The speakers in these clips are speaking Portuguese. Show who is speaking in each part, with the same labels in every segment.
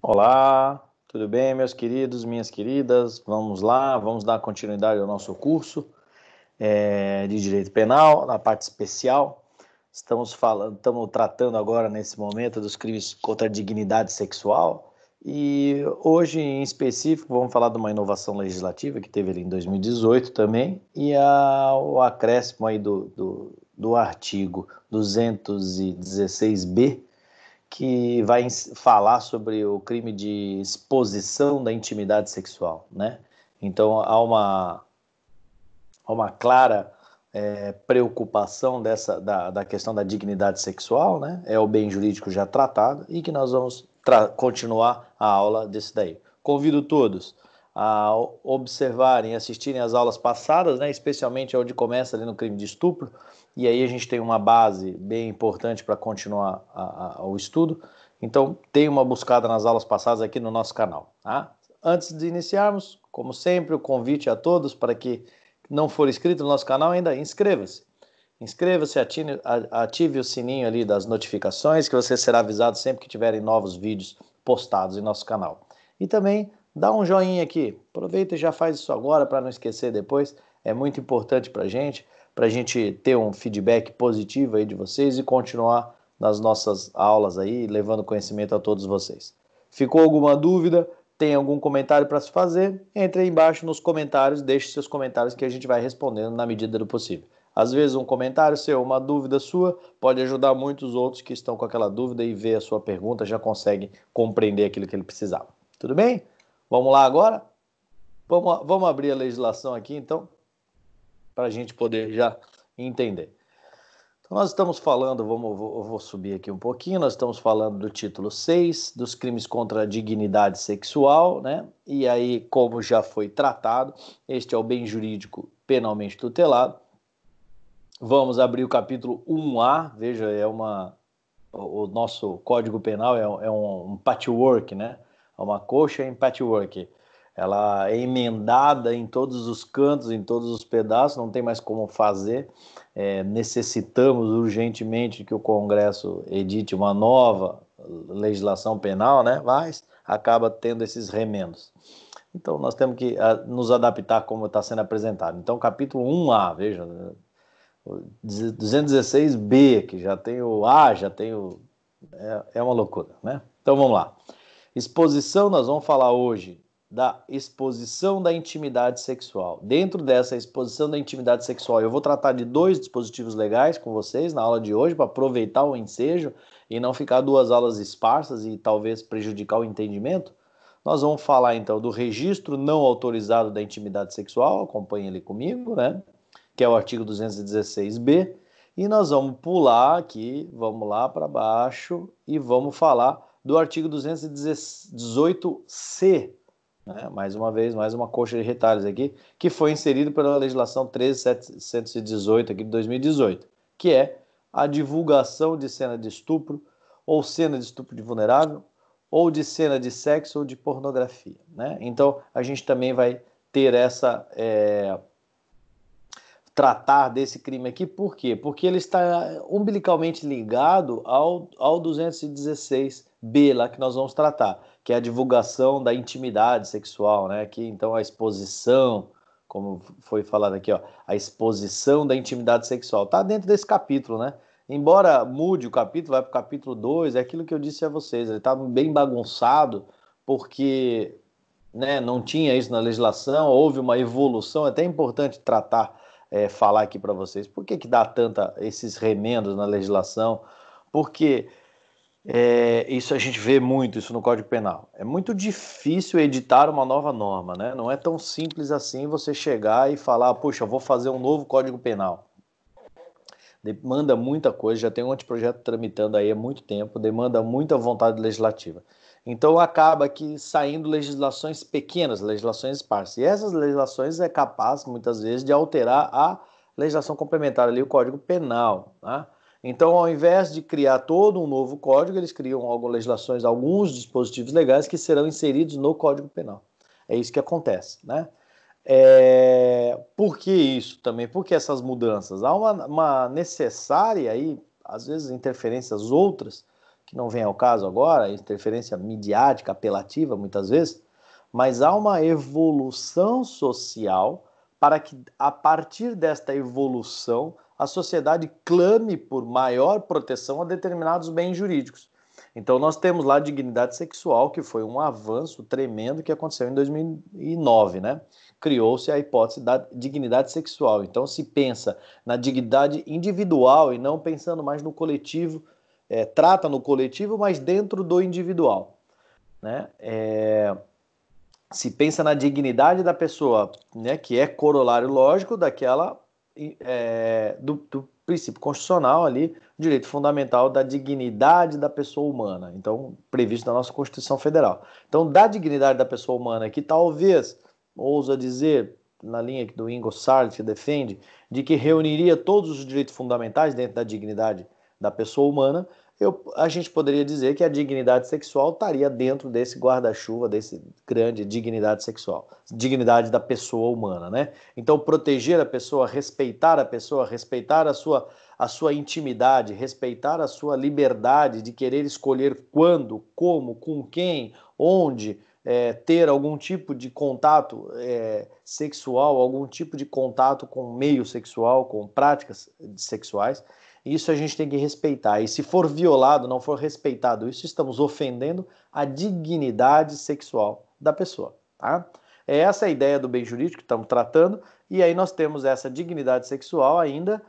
Speaker 1: Olá, tudo bem, meus queridos, minhas queridas? Vamos lá, vamos dar continuidade ao nosso curso de Direito Penal, na parte especial. Estamos tratando agora, nesse momento, dos crimes contra a dignidade sexual. E hoje, em específico, vamos falar de uma inovação legislativa que teve ali em 2018 também, e o acréscimo aí do artigo 216b, que vai falar sobre o crime de exposição da intimidade sexual, né? Então há uma clara preocupação da questão da dignidade sexual, né? É o bem jurídico já tratado e que nós vamos continuar a aula desse daí. Convido todos a observarem e assistirem às aulas passadas, né? Especialmente onde começa ali no crime de estupro, e aí a gente tem uma base bem importante para continuar o estudo. Então, dê uma buscada nas aulas passadas aqui no nosso canal, tá? Antes de iniciarmos, como sempre, o convite a todos para que não for inscrito no nosso canal ainda, inscreva-se. Inscreva-se, ative o sininho ali das notificações, que você será avisado sempre que tiverem novos vídeos postados em nosso canal. E também dá um joinha aqui. Aproveita e já faz isso agora para não esquecer depois. É muito importante para a gente ter um feedback positivo aí de vocês e continuar nas nossas aulas aí, levando conhecimento a todos vocês. Ficou alguma dúvida? Tem algum comentário para se fazer? Entre aí embaixo nos comentários, deixe seus comentários que a gente vai respondendo na medida do possível. Às vezes um comentário seu, uma dúvida sua, pode ajudar muitos outros que estão com aquela dúvida e ver a sua pergunta, já consegue compreender aquilo que ele precisava. Tudo bem? Vamos lá agora? Vamos abrir a legislação aqui, então, para a gente poder já entender. Então, nós estamos falando, eu vou subir aqui um pouquinho, nós estamos falando do título 6, dos crimes contra a dignidade sexual, né? E aí, como já foi tratado, este é o bem jurídico penalmente tutelado. Vamos abrir o capítulo 1A, veja, o nosso Código Penal é um patchwork, né? É uma coxa em patchwork. Ela é emendada em todos os cantos, em todos os pedaços, não tem mais como fazer. Necessitamos urgentemente que o Congresso edite uma nova legislação penal, né? Mas acaba tendo esses remendos. Então, nós temos que nos adaptar como está sendo apresentado. Então, capítulo 1A, veja, 216B, que já tem o A, já tem o... É uma loucura, né? Então vamos lá. Exposição, nós vamos falar hoje da exposição da intimidade sexual. Dentro dessa exposição da intimidade sexual, eu vou tratar de dois dispositivos legais com vocês na aula de hoje, para aproveitar o ensejo e não ficar duas aulas esparsas e talvez prejudicar o entendimento. Nós vamos falar então do registro não autorizado da intimidade sexual, acompanhe ali comigo, né? Que é o artigo 216b, e nós vamos pular aqui, vamos lá para baixo e vamos falar do artigo 218c, né? Mais uma vez, mais uma coxa de retalhos aqui, que foi inserido pela legislação 13.718 aqui de 2018, que é a divulgação de cena de estupro, ou cena de estupro de vulnerável, ou de cena de sexo ou de pornografia, né? Então, a gente também vai ter tratar desse crime aqui, por quê? Porque ele está umbilicalmente ligado ao 216B lá que nós vamos tratar, que é a divulgação da intimidade sexual, né? Que então a exposição, como foi falado aqui, ó, a exposição da intimidade sexual está dentro desse capítulo, né? Embora mude o capítulo, vai para o capítulo 2, é aquilo que eu disse a vocês, ele está bem bagunçado, porque, né, não tinha isso na legislação, houve uma evolução, é até importante falar aqui para vocês. Por que dá esses remendos na legislação? Porque isso a gente vê muito, isso no Código Penal. É muito difícil editar uma nova norma, né? Não é tão simples assim você chegar e falar, puxa, vou fazer um novo Código Penal. Demanda muita coisa, já tem um anteprojeto tramitando aí há muito tempo, demanda muita vontade legislativa. Então acaba que saindo legislações pequenas, legislações esparsas. E essas legislações é capaz, muitas vezes, de alterar a legislação complementar ali, o Código Penal, tá? Então, ao invés de criar todo um novo código, eles criam algumas legislações, alguns dispositivos legais que serão inseridos no Código Penal. É isso que acontece, né? Por que isso também? Por que essas mudanças? Há uma necessária aí, às vezes interferências outras, que não vem ao caso agora, interferência midiática, apelativa, muitas vezes, mas há uma evolução social para que, a partir desta evolução, a sociedade clame por maior proteção a determinados bens jurídicos. Então, nós temos lá a dignidade sexual, que foi um avanço tremendo que aconteceu em 2009, né? Criou-se a hipótese da dignidade sexual. Então, se pensa na dignidade individual e não pensando mais no coletivo, trata no coletivo, mas dentro do individual, né? Se pensa na dignidade da pessoa, né, que é corolário lógico daquela do princípio constitucional ali, direito fundamental da dignidade da pessoa humana, então previsto na nossa Constituição Federal. Então, da dignidade da pessoa humana, que talvez, ousa dizer, na linha que do Ingo Sartre defende, de que reuniria todos os direitos fundamentais dentro da dignidade da pessoa humana, a gente poderia dizer que a dignidade sexual estaria dentro desse guarda-chuva, desse grande dignidade sexual, dignidade da pessoa humana, né? Então, proteger a pessoa, respeitar a sua intimidade, respeitar a sua liberdade de querer escolher quando, como, com quem, onde, ter algum tipo de contato sexual, algum tipo de contato com o meio sexual, com práticas sexuais. Isso a gente tem que respeitar. E se for violado, não for respeitado isso, estamos ofendendo a dignidade sexual da pessoa. Tá? É essa a ideia do bem jurídico que estamos tratando. E aí nós temos essa dignidade sexual ainda,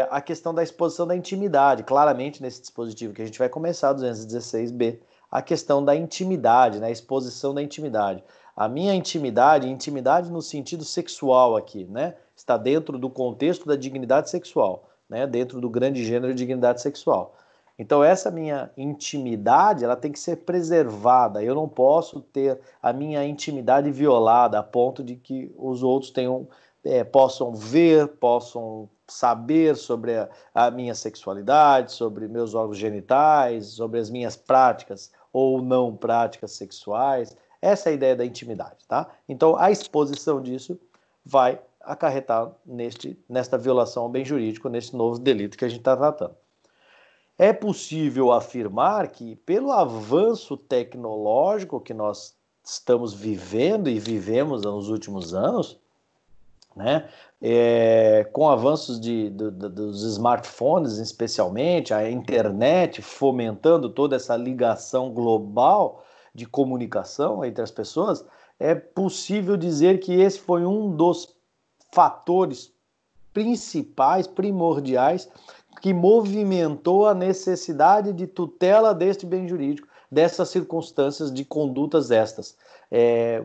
Speaker 1: a questão da exposição da intimidade. Claramente nesse dispositivo que a gente vai começar, 216b, a questão da intimidade, né? A exposição da intimidade. A minha intimidade no sentido sexual aqui, né? Está dentro do contexto da dignidade sexual. Né, dentro do grande gênero de dignidade sexual. Então essa minha intimidade, ela tem que ser preservada. Eu não posso ter a minha intimidade violada a ponto de que os outros possam ver, possam saber sobre a minha sexualidade, sobre meus órgãos genitais, sobre as minhas práticas ou não práticas sexuais. Essa é a ideia da intimidade, tá? Então a exposição disso vai acarretar nesta violação ao bem jurídico, nesse novo delito que a gente está tratando. É possível afirmar que, pelo avanço tecnológico que nós estamos vivendo e vivemos nos últimos anos, né, com avanços dos smartphones, especialmente, a internet fomentando toda essa ligação global de comunicação entre as pessoas, é possível dizer que esse foi um dos fatores principais, primordiais, que movimentou a necessidade de tutela deste bem jurídico, dessas circunstâncias de condutas estas.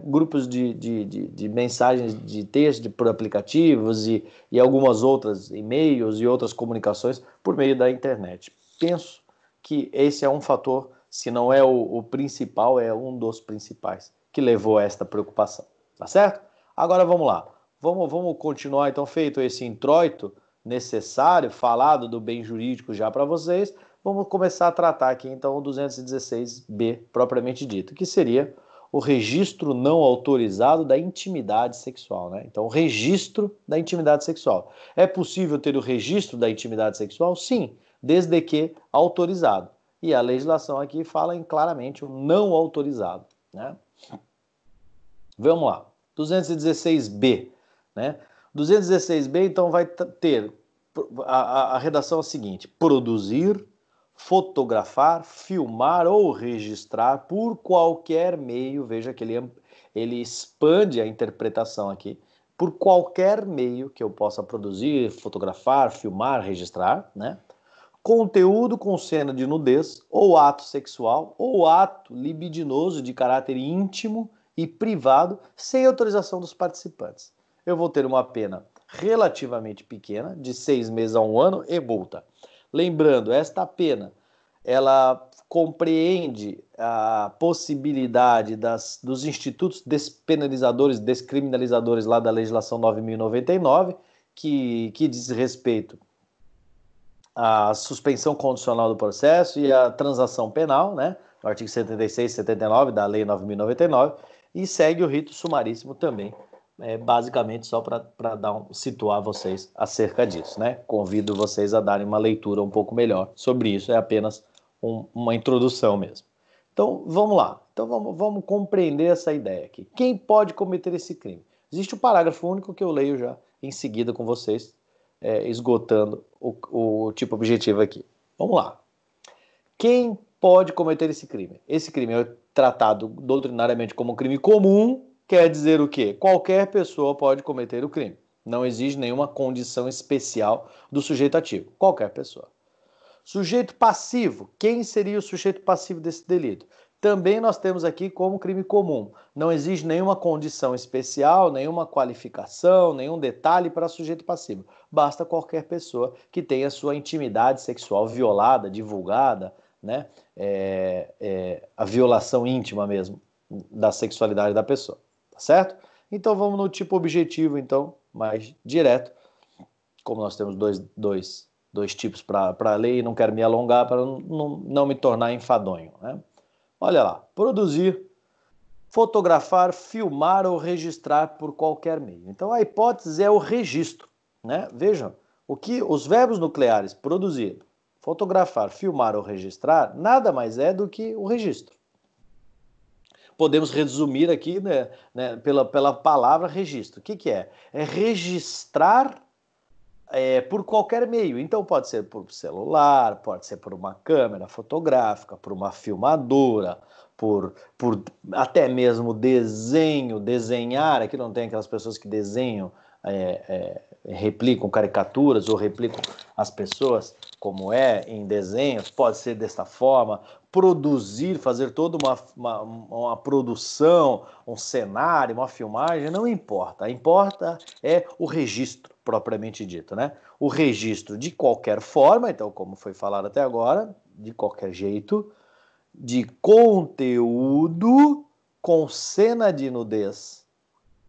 Speaker 1: Grupos de mensagens de texto por aplicativos e algumas outras, e-mails e outras comunicações por meio da internet. Penso que esse é um fator, se não é o principal, é um dos principais que levou a esta preocupação. Tá certo? Agora vamos lá. Vamos continuar, então, feito esse introito necessário, falado do bem jurídico já para vocês, vamos começar a tratar aqui, então, o 216b, propriamente dito, que seria o registro não autorizado da intimidade sexual, né? Então, o registro da intimidade sexual. É possível ter o registro da intimidade sexual? Sim, desde que autorizado. E a legislação aqui fala em claramente o não autorizado, né? Vamos lá, 216b. Né? 216b, então, vai ter a redação seguinte: produzir, fotografar, filmar ou registrar por qualquer meio, veja que ele expande a interpretação aqui, por qualquer meio que eu possa produzir, fotografar, filmar, registrar, né? Conteúdo com cena de nudez, ou ato sexual, ou ato libidinoso de caráter íntimo e privado, sem autorização dos participantes. Eu vou ter uma pena relativamente pequena, de 6 meses a 1 ano, e multa. Lembrando, esta pena, ela compreende a possibilidade dos institutos despenalizadores, descriminalizadores lá da legislação 9.099, que diz respeito à suspensão condicional do processo e à transação penal, né? No artigo 76 e 79 da lei 9.099, e segue o rito sumaríssimo também, basicamente só para situar vocês acerca disso, né? Convido vocês a darem uma leitura um pouco melhor sobre isso, é apenas uma introdução mesmo. Então, vamos lá. Então, vamos compreender essa ideia aqui. Quem pode cometer esse crime? Existe o parágrafo único que eu leio já em seguida com vocês, esgotando o tipo objetivo aqui. Vamos lá. Quem pode cometer esse crime? Esse crime é tratado doutrinariamente como um crime comum, quer dizer o quê? Qualquer pessoa pode cometer o crime. Não exige nenhuma condição especial do sujeito ativo. Qualquer pessoa. Sujeito passivo. Quem seria o sujeito passivo desse delito? Também nós temos aqui como crime comum. Não exige nenhuma condição especial, nenhuma qualificação, nenhum detalhe para sujeito passivo. Basta qualquer pessoa que tenha sua intimidade sexual violada, divulgada, né? A violação íntima mesmo da sexualidade da pessoa. Tá certo? Então vamos no tipo objetivo, então, mais direto. Como nós temos dois tipos para ler e não quero me alongar para não me tornar enfadonho, né? Olha lá, produzir, fotografar, filmar ou registrar por qualquer meio. Então a hipótese é o registro, né? Vejam, os verbos nucleares produzir, fotografar, filmar ou registrar nada mais é do que o registro. Podemos resumir aqui, né, pela palavra registro. O que é? É registrar por qualquer meio. Então pode ser por celular, pode ser por uma câmera fotográfica, por uma filmadora, por até mesmo desenhar. Aqui não tem aquelas pessoas que desenham, replicam caricaturas ou replicam as pessoas como é em desenhos. Pode ser desta forma. Produzir, fazer toda uma produção, um cenário, uma filmagem, não importa. Importa é o registro propriamente dito, né? O registro de qualquer forma, então, como foi falado até agora, de qualquer jeito, de conteúdo com cena de nudez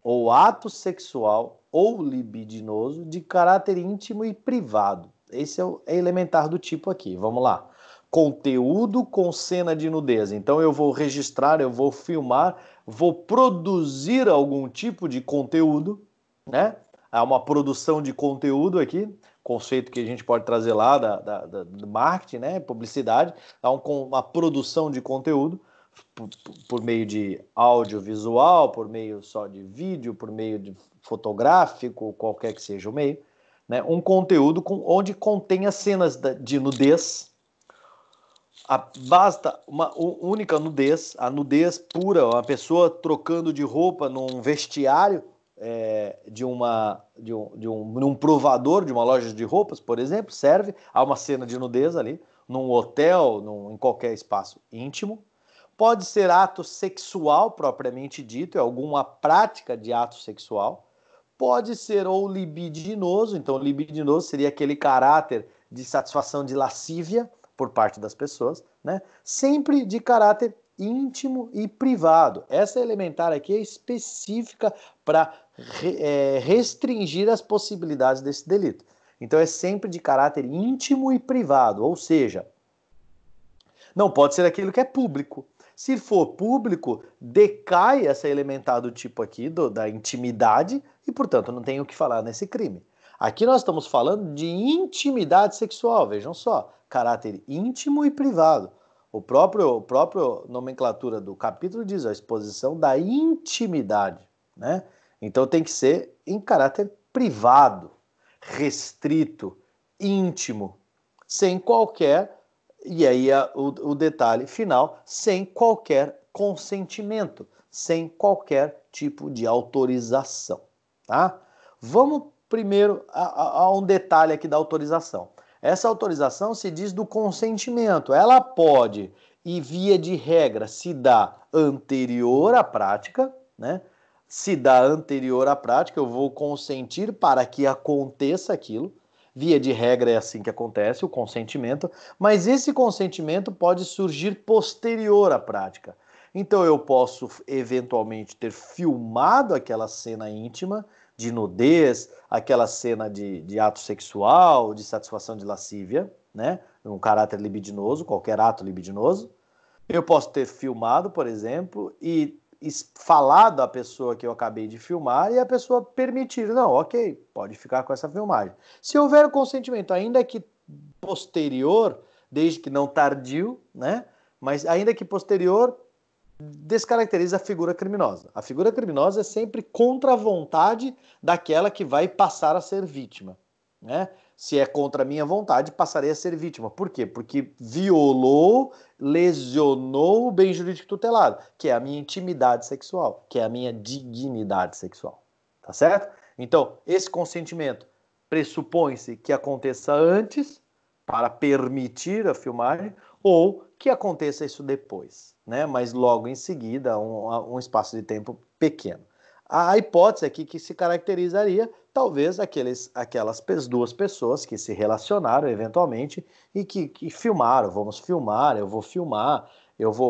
Speaker 1: ou ato sexual ou libidinoso de caráter íntimo e privado. Esse é elementar do tipo aqui. Vamos lá. Conteúdo com cena de nudez. Então eu vou registrar, eu vou filmar, vou produzir algum tipo de conteúdo, né? Há uma produção de conteúdo aqui, conceito que a gente pode trazer lá do marketing, né? Publicidade. Há uma produção de conteúdo por meio de audiovisual, por meio só de vídeo, por meio de fotográfico, qualquer que seja o meio, né? Um conteúdo onde contenha cenas de nudez. Basta uma única nudez, a nudez pura, uma pessoa trocando de roupa num vestiário num provador de uma loja de roupas, por exemplo, serve. Há uma cena de nudez ali, num hotel, em qualquer espaço íntimo. Pode ser ato sexual propriamente dito, é alguma prática de ato sexual. Pode ser ou libidinoso, então libidinoso seria aquele caráter de satisfação de lascívia por parte das pessoas, né? Sempre de caráter íntimo e privado. Essa elementar aqui é específica para restringir as possibilidades desse delito. Então é sempre de caráter íntimo e privado, ou seja, não pode ser aquilo que é público. Se for público, decai essa elementar do tipo aqui, da intimidade, e, portanto, não tem o que falar nesse crime. Aqui nós estamos falando de intimidade sexual, vejam só, caráter íntimo e privado. O próprio nomenclatura do capítulo diz a exposição da intimidade, né? Então tem que ser em caráter privado, restrito, íntimo, sem qualquer. E aí o detalhe final, sem qualquer consentimento, sem qualquer tipo de autorização, tá? Vamos primeiro a um detalhe aqui da autorização. Essa autorização se diz do consentimento. Ela pode, e via de regra, se dá anterior à prática, né? Se dá anterior à prática, eu vou consentir para que aconteça aquilo. Via de regra é assim que acontece, o consentimento, mas esse consentimento pode surgir posterior à prática. Então eu posso eventualmente ter filmado aquela cena íntima de nudez, aquela cena de ato sexual, de satisfação de lascívia, né? Um caráter libidinoso, qualquer ato libidinoso. Eu posso ter filmado, por exemplo, e falado à pessoa que eu acabei de filmar e a pessoa permitir. Não, ok, pode ficar com essa filmagem. Se houver consentimento, ainda que posterior, desde que não tardio, né? Mas ainda que posterior, descaracteriza a figura criminosa. A figura criminosa é sempre contra a vontade daquela que vai passar a ser vítima, né? Se é contra a minha vontade, passarei a ser vítima. Por quê? Porque violou, lesionou o bem jurídico tutelado, que é a minha intimidade sexual, que é a minha dignidade sexual. Tá certo? Então, esse consentimento pressupõe-se que aconteça antes, para permitir a filmagem, ou que aconteça isso depois, né? Mas logo em seguida, um espaço de tempo pequeno. A hipótese aqui que se caracterizaria, talvez, aquelas duas pessoas que se relacionaram eventualmente e que filmaram, vamos filmar, eu vou filmar,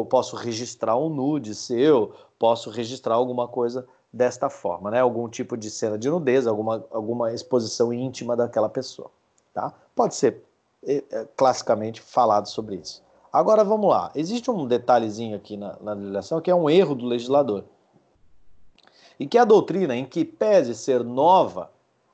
Speaker 1: posso registrar um nude seu, posso registrar alguma coisa desta forma, né? Algum tipo de cena de nudez, alguma exposição íntima daquela pessoa, tá? Pode ser classicamente falado sobre isso. Agora vamos lá. Existe um detalhezinho aqui na legislação que é um erro do legislador. E que a doutrina, em que pese ser nova,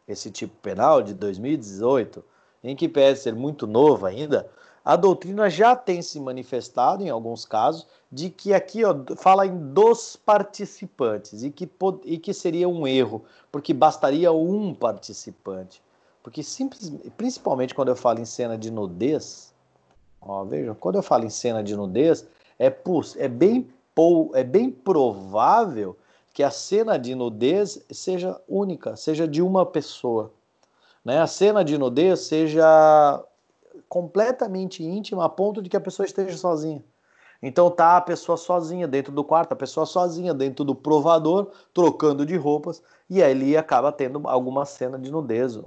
Speaker 1: esse tipo penal de 2018, em que pese ser muito novo ainda, a doutrina já tem se manifestado, em alguns casos, de que aqui fala em dos participantes e que seria um erro, porque bastaria um participante. Porque principalmente quando eu falo em cena de nudez, vejam, quando eu falo em cena de nudez, é bem provável que a cena de nudez seja única, seja de uma pessoa, né? A cena de nudez seja completamente íntima a ponto de que a pessoa esteja sozinha. Então tá a pessoa sozinha dentro do quarto, a pessoa sozinha dentro do provador, trocando de roupas, e aí ele acaba tendo alguma cena de nudez,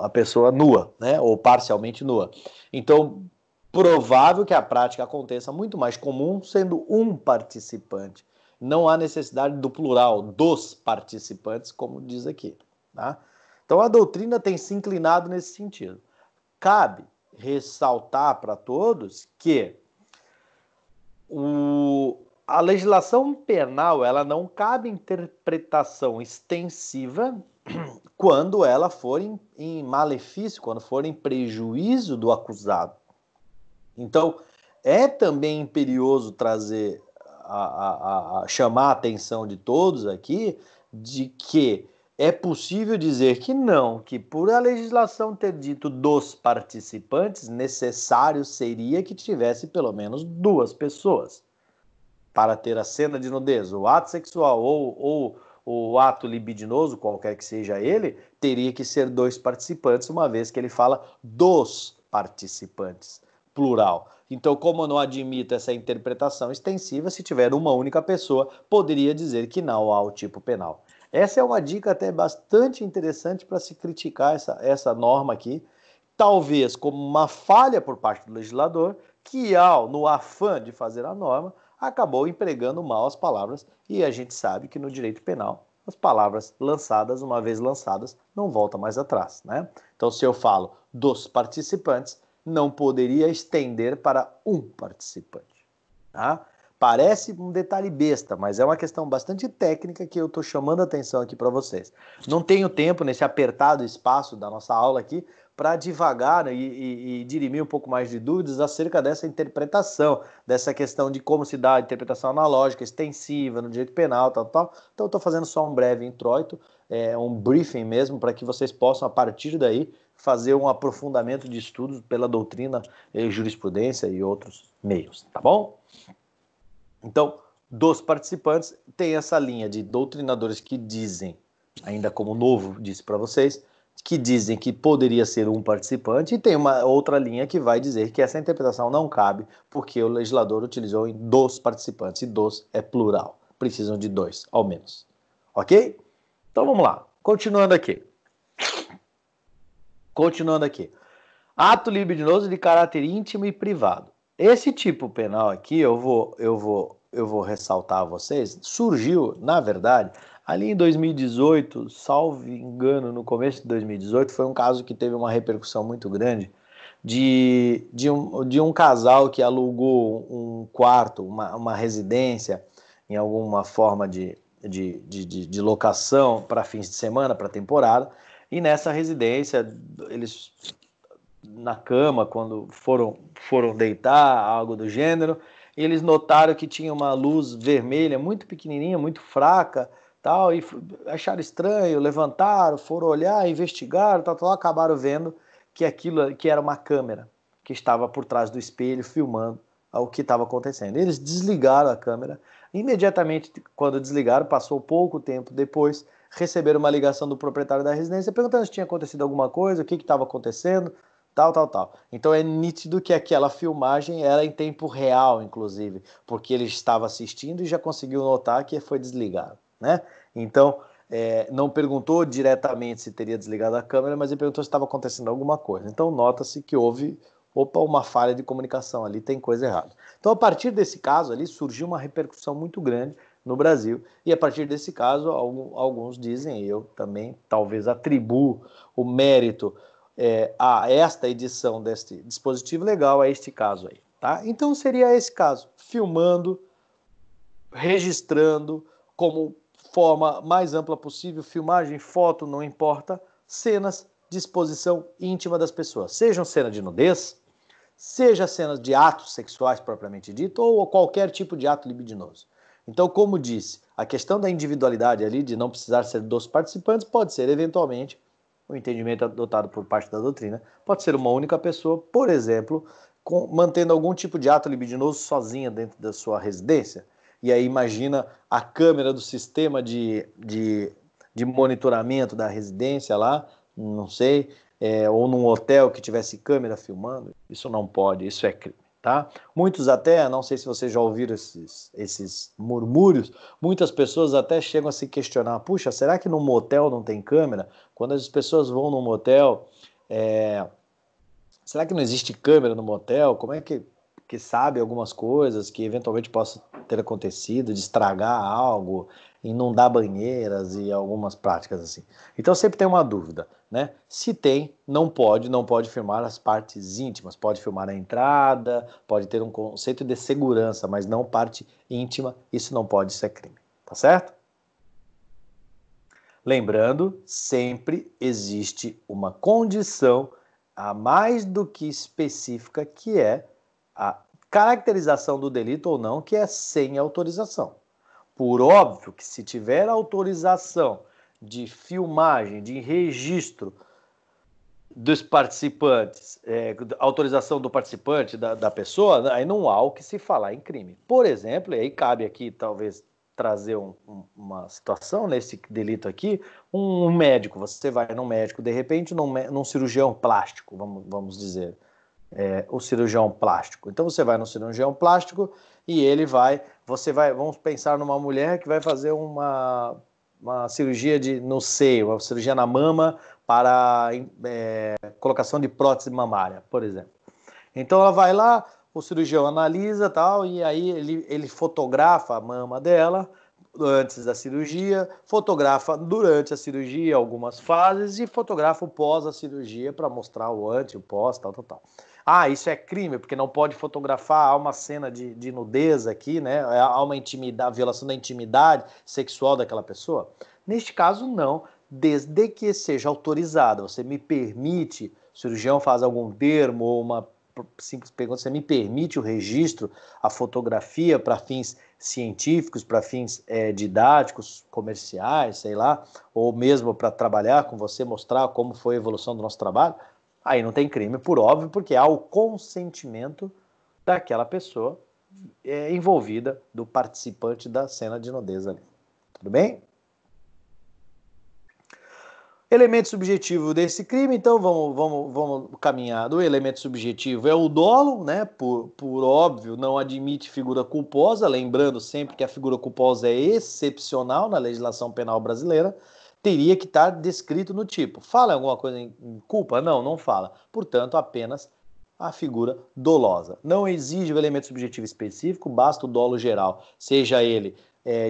Speaker 1: a pessoa nua, né? Ou parcialmente nua. Então, provável que a prática aconteça muito mais comum sendo um participante. Não há necessidade do plural, dos participantes, como diz aqui, tá? Então a doutrina tem se inclinado nesse sentido. Cabe ressaltar para todos que a legislação penal ela não cabe interpretação extensiva quando ela for em malefício, quando for em prejuízo do acusado. Então, é também imperioso trazer, chamar a atenção de todos aqui, de que é possível dizer que não, que por a legislação ter dito dos participantes, necessário seria que tivesse pelo menos duas pessoas para ter a cena de nudez, o ato sexual ou o ato libidinoso, qualquer que seja ele, teria que ser dois participantes, uma vez que ele fala dos participantes, plural. Então, como eu não admito essa interpretação extensiva, se tiver uma única pessoa, poderia dizer que não há o tipo penal. Essa é uma dica até bastante interessante para se criticar essa norma aqui, talvez como uma falha por parte do legislador, que no afã de fazer a norma, acabou empregando mal as palavras, e a gente sabe que no direito penal, as palavras lançadas, uma vez lançadas, não voltam mais atrás, né? Então, se eu falo dos participantes, não poderia estender para um participante, tá? Parece um detalhe besta, mas é uma questão bastante técnica que eu estou chamando a atenção aqui para vocês. Não tenho tempo nesse apertado espaço da nossa aula aqui para divagar e dirimir um pouco mais de dúvidas acerca dessa interpretação, dessa questão de como se dá a interpretação analógica, extensiva, no direito penal, tal. Então, eu estou fazendo só um breve introito, um briefing mesmo, para que vocês possam, a partir daí, fazer um aprofundamento de estudos pela doutrina, jurisprudência e outros meios, tá bom? Então, dos participantes, tem essa linha de doutrinadores que dizem, ainda como novo disse para vocês, que dizem que poderia ser um participante, e tem uma outra linha que vai dizer que essa interpretação não cabe, porque o legislador utilizou em dos participantes, e dos é plural, precisam de dois, ao menos. Ok? Então vamos lá, continuando aqui. Ato libidinoso de caráter íntimo e privado. Esse tipo penal aqui, eu vou ressaltar a vocês, surgiu, na verdade, ali em 2018, salvo engano, no começo de 2018, foi um caso que teve uma repercussão muito grande de um casal que alugou um quarto, uma residência, em alguma forma de locação para fins de semana, para temporada, e nessa residência eles na cama quando foram deitar, algo do gênero. Eles notaram que tinha uma luz vermelha muito pequenininha, muito fraca, tal, e acharam estranho, levantaram, foram olhar, investigaram, tal, acabaram vendo que aquilo que era uma câmera que estava por trás do espelho filmando o que estava acontecendo. Eles desligaram a câmera. Imediatamente, quando desligaram, passou pouco tempo depois, receberam uma ligação do proprietário da residência perguntando se tinha acontecido alguma coisa, o que estava acontecendo, tal. Então é nítido que aquela filmagem era em tempo real, inclusive, porque ele estava assistindo e já conseguiu notar que foi desligado, né? Então, não perguntou diretamente se teria desligado a câmera, mas ele perguntou se estava acontecendo alguma coisa. Então, nota-se que houve, uma falha de comunicação ali, tem coisa errada. Então, a partir desse caso ali, surgiu uma repercussão muito grande no Brasil, e a partir desse caso, alguns dizem, eu também talvez atribuo o mérito a esta edição deste dispositivo legal, a este caso aí, tá? Então, seria esse caso, filmando, registrando como forma mais ampla possível, filmagem, foto, não importa, cenas de exposição íntima das pessoas. Sejam cenas de nudez, seja cenas de atos sexuais propriamente dito, ou qualquer tipo de ato libidinoso. Então, como disse, a questão da individualidade ali, de não precisar ser dos participantes, pode ser, eventualmente, o entendimento adotado por parte da doutrina, pode ser uma única pessoa, por exemplo, mantendo algum tipo de ato libidinoso sozinha dentro da sua residência. E aí imagina a câmera do sistema de monitoramento da residência lá, não sei, ou num hotel que tivesse câmera filmando. Isso não pode, isso é crime, tá? Muitos até, não sei se vocês já ouviram esses murmúrios, muitas pessoas até chegam a se questionar, puxa, será que num motel não tem câmera? Quando as pessoas vão num motel, será que não existe câmera no motel? Como é que sabe algumas coisas que eventualmente possam ter acontecido, de estragar algo, inundar banheiras e algumas práticas assim. Então sempre tem uma dúvida, né? Se tem, não pode filmar as partes íntimas, pode filmar a entrada, pode ter um conceito de segurança, mas não parte íntima, isso não pode ser crime, tá certo? Lembrando, sempre existe uma condição a mais do que específica, que é a caracterização do delito ou não, que é sem autorização. Por óbvio que se tiver autorização de filmagem, de registro dos participantes, autorização do participante, da pessoa, aí não há o que se falar em crime. Por exemplo, e aí cabe aqui talvez trazer uma situação nesse delito aqui, um médico, você vai num médico, de repente num cirurgião plástico, vamos dizer, o cirurgião plástico. Então você vai no cirurgião plástico e vamos pensar numa mulher que vai fazer uma cirurgia no seio, uma cirurgia na mama para colocação de prótese mamária, por exemplo. Então ela vai lá, o cirurgião analisa tal, e aí ele fotografa a mama dela antes da cirurgia, fotografa durante a cirurgia algumas fases e fotografa o pós a cirurgia para mostrar o antes, o pós, tal. Ah, isso é crime, porque não pode fotografar, há uma cena de nudez aqui, né? Há uma violação da intimidade sexual daquela pessoa. Neste caso, não, desde que seja autorizada. Você me permite, o cirurgião faz algum termo ou uma simples pergunta, você me permite o registro, a fotografia para fins científicos, para fins didáticos, comerciais, sei lá, ou mesmo para trabalhar com você, mostrar como foi a evolução do nosso trabalho? Aí não tem crime, por óbvio, porque há o consentimento daquela pessoa envolvida, do participante da cena de nudez ali. Tudo bem? Elemento subjetivo desse crime, então vamos caminhar. Do elemento subjetivo é o dolo, né? Por óbvio, não admite figura culposa, lembrando sempre que a figura culposa é excepcional na legislação penal brasileira, teria que estar descrito no tipo. Fala alguma coisa em culpa? Não, não fala. Portanto, apenas a figura dolosa. Não exige o elemento subjetivo específico, basta o dolo geral, seja ele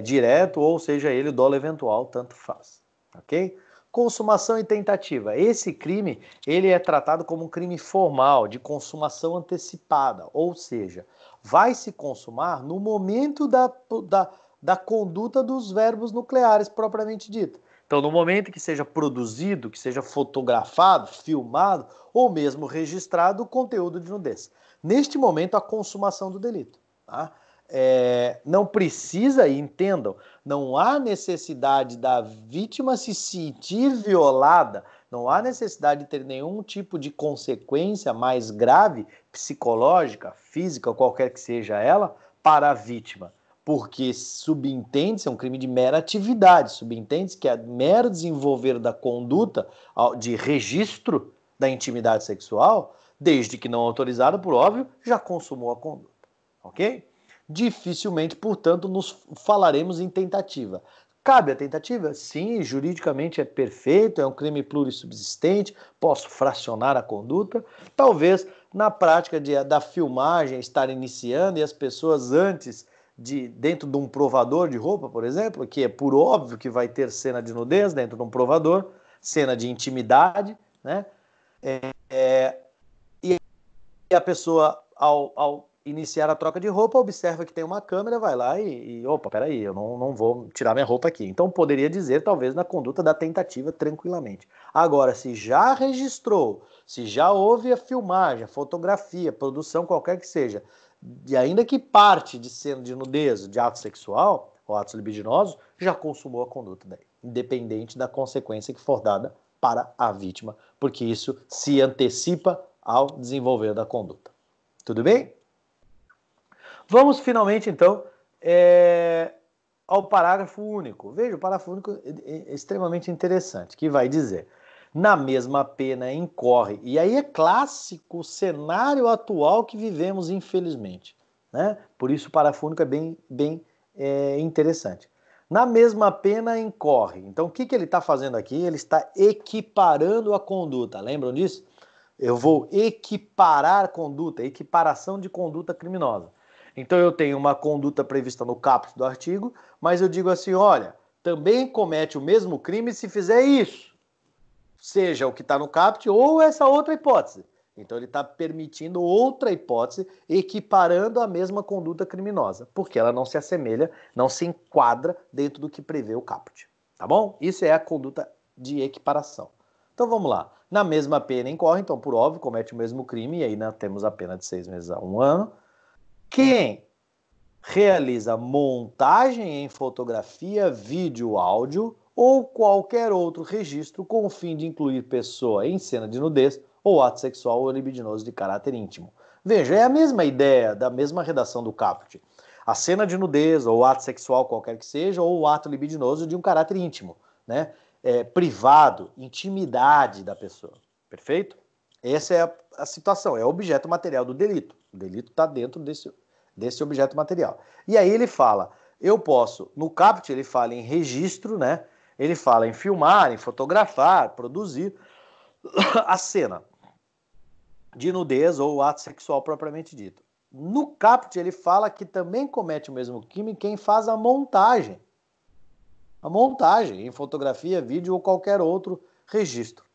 Speaker 1: direto ou seja ele o dolo eventual, tanto faz. Ok? Consumação e tentativa. Esse crime, ele é tratado como um crime formal, de consumação antecipada, ou seja, vai se consumar no momento da conduta dos verbos nucleares, propriamente dito. Então, no momento que seja produzido, que seja fotografado, filmado ou mesmo registrado o conteúdo de nudez. Neste momento, a consumação do delito. Tá? Não precisa, e entendam, não há necessidade da vítima se sentir violada, não há necessidade de ter nenhum tipo de consequência mais grave, psicológica, física, qualquer que seja ela, para a vítima. Porque subentende-se, é um crime de mera atividade, subentende-se que é mero desenvolver da conduta de registro da intimidade sexual, desde que não autorizado, por óbvio, já consumou a conduta. Ok? Dificilmente, portanto, nos falaremos em tentativa. Cabe a tentativa? Sim, juridicamente é perfeito, é um crime plurissubsistente, posso fracionar a conduta. Talvez na prática da filmagem estar iniciando e as pessoas antes dentro de um provador de roupa, por exemplo, que é por óbvio que vai ter cena de nudez dentro de um provador, cena de intimidade, né? E a pessoa, ao iniciar a troca de roupa, observa que tem uma câmera, vai lá opa, peraí, eu não vou tirar minha roupa aqui. Então, poderia dizer, talvez, na conduta da tentativa, tranquilamente. Agora, se já registrou, se já houve a filmagem, a fotografia, a produção, qualquer que seja, e ainda que parte de cena de nudez, de ato sexual, ou atos libidinosos, já consumou a conduta daí, independente da consequência que for dada para a vítima, porque isso se antecipa ao desenvolver da conduta. Tudo bem? Vamos finalmente, então, ao parágrafo único. Veja, o parágrafo único é extremamente interessante, que vai dizer: na mesma pena incorre. E aí é clássico o cenário atual que vivemos, infelizmente. Né? Por isso o parágrafo único é bem interessante. Na mesma pena incorre. Então, o que ele está fazendo aqui? Ele está equiparando a conduta. Lembram disso? Eu vou equiparar conduta, equiparação de conduta criminosa. Então eu tenho uma conduta prevista no caput do artigo, mas eu digo assim, olha, também comete o mesmo crime se fizer isso, seja o que está no caput ou essa outra hipótese. Então ele está permitindo outra hipótese, equiparando a mesma conduta criminosa, porque ela não se assemelha, não se enquadra dentro do que prevê o caput. Tá bom? Isso é a conduta de equiparação. Então vamos lá. Na mesma pena incorre, então por óbvio comete o mesmo crime, e aí nós temos a pena de 6 meses a 1 ano. Quem realiza montagem em fotografia, vídeo, áudio ou qualquer outro registro com o fim de incluir pessoa em cena de nudez ou ato sexual ou libidinoso de caráter íntimo. Veja, é a mesma ideia da mesma redação do caput. A cena de nudez ou ato sexual qualquer que seja ou o ato libidinoso de um caráter íntimo, né? Privado, intimidade da pessoa. Perfeito? Essa é a situação, é o objeto material do delito. O delito está dentro desse objeto material. E aí ele fala, eu posso, no caput ele fala em registro, né? Ele fala em filmar, em fotografar, produzir a cena de nudez ou ato sexual propriamente dito. No caput ele fala que também comete o mesmo crime quem faz a montagem. A montagem em fotografia, vídeo ou qualquer outro registro.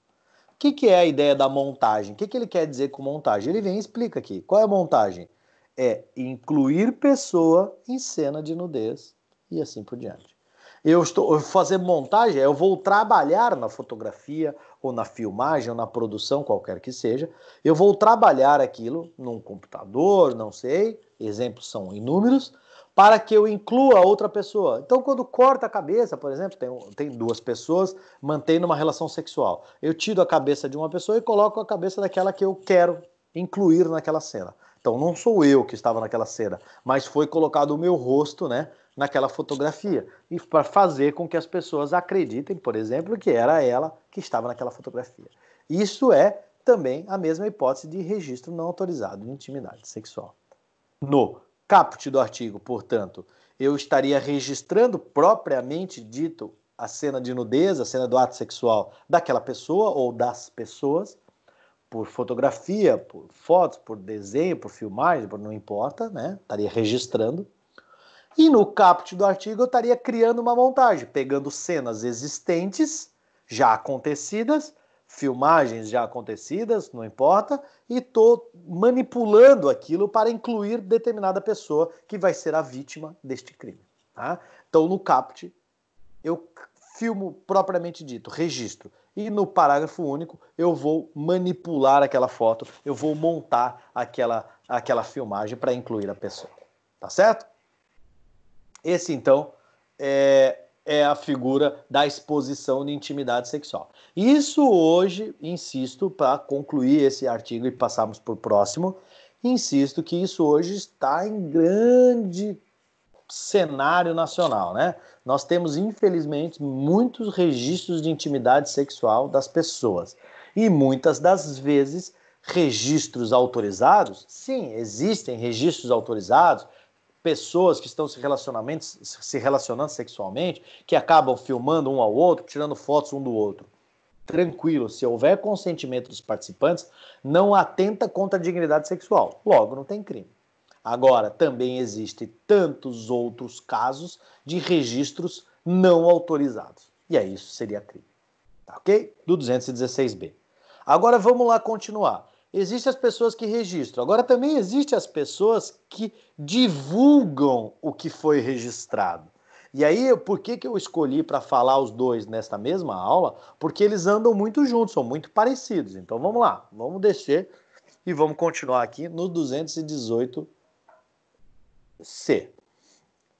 Speaker 1: O que é a ideia da montagem? O que ele quer dizer com montagem? Ele vem e explica aqui. Qual é a montagem? É incluir pessoa em cena de nudez e assim por diante. Eu fazer montagem, eu vou trabalhar na fotografia ou na filmagem ou na produção, qualquer que seja. Eu vou trabalhar aquilo num computador, não sei, exemplos são inúmeros, para que eu inclua outra pessoa. Então, quando corta a cabeça, por exemplo, tem duas pessoas mantendo uma relação sexual. Eu tiro a cabeça de uma pessoa e coloco a cabeça daquela que eu quero incluir naquela cena. Então, não sou eu que estava naquela cena, mas foi colocado o meu rosto, né, naquela fotografia. E para fazer com que as pessoas acreditem, por exemplo, que era ela que estava naquela fotografia. Isso é também a mesma hipótese de registro não autorizado de intimidade sexual. No caput do artigo, portanto, eu estaria registrando propriamente dito a cena de nudez, a cena do ato sexual daquela pessoa ou das pessoas, por fotografia, por fotos, por desenho, por filmagem, não importa, né? Estaria registrando. E no caput do artigo eu estaria criando uma montagem, pegando cenas existentes, já acontecidas, filmagens já acontecidas, não importa, e estou manipulando aquilo para incluir determinada pessoa que vai ser a vítima deste crime. Tá? Então, no caput, eu filmo propriamente dito, registro. E no parágrafo único eu vou manipular aquela foto, eu vou montar aquela filmagem para incluir a pessoa. Tá certo? Esse, então, é a figura da exposição de intimidade sexual. Isso hoje, insisto, para concluir esse artigo e passarmos para o próximo, insisto que isso hoje está em grande cenário nacional, né? Nós temos, infelizmente, muitos registros de intimidade sexual das pessoas. E muitas das vezes, registros autorizados, sim, existem registros autorizados, pessoas que estão se relacionando sexualmente, que acabam filmando um ao outro, tirando fotos um do outro. Tranquilo, se houver consentimento dos participantes, não atenta contra a dignidade sexual. Logo, não tem crime. Agora, também existem tantos outros casos de registros não autorizados. E aí isso seria crime. Tá, ok? Do 216B. Agora vamos lá continuar. Existem as pessoas que registram. Agora também existem as pessoas que divulgam o que foi registrado. E aí, por que eu escolhi para falar os dois nesta mesma aula? Porque eles andam muito juntos, são muito parecidos. Então vamos lá, vamos descer e vamos continuar aqui no 218C.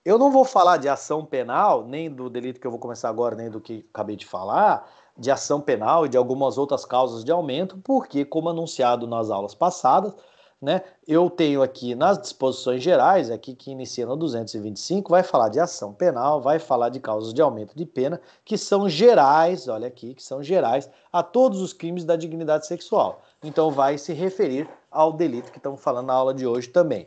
Speaker 1: Eu não vou falar de ação penal, nem do delito que eu vou começar agora, nem do que acabei de falar, de ação penal e de algumas outras causas de aumento, porque, como anunciado nas aulas passadas, né, eu tenho aqui nas disposições gerais, aqui que inicia no 225, vai falar de ação penal, vai falar de causas de aumento de pena, que são gerais, olha aqui, que são gerais a todos os crimes da dignidade sexual. Então vai se referir ao delito que estamos falando na aula de hoje também.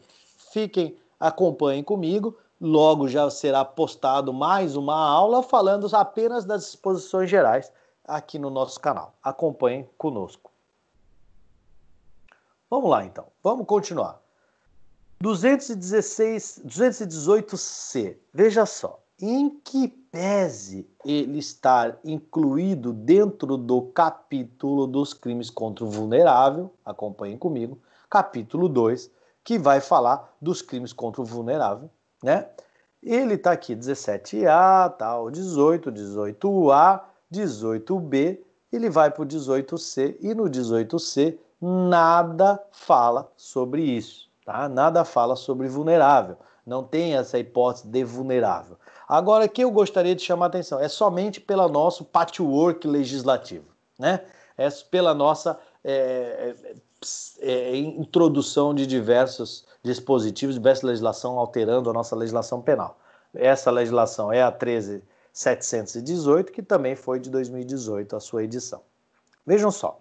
Speaker 1: Acompanhem comigo, logo já será postado mais uma aula falando apenas das disposições gerais aqui no nosso canal. Acompanhem conosco. Vamos lá então, vamos continuar. 218C, veja só, em que pese ele estar incluído dentro do capítulo dos crimes contra o vulnerável, acompanhem comigo, capítulo 2, que vai falar dos crimes contra o vulnerável, né? Ele está aqui 17A, tal, 18, 18A, 18B, ele vai para o 18C e no 18C nada fala sobre isso, tá? Nada fala sobre vulnerável, não tem essa hipótese de vulnerável. Agora, o que eu gostaria de chamar a atenção é somente pelo nosso patchwork legislativo, né? É pela nossa introdução de diversos dispositivos, diversa legislação alterando a nossa legislação penal. Essa legislação é a 13.718, que também foi de 2018 a sua edição. Vejam só,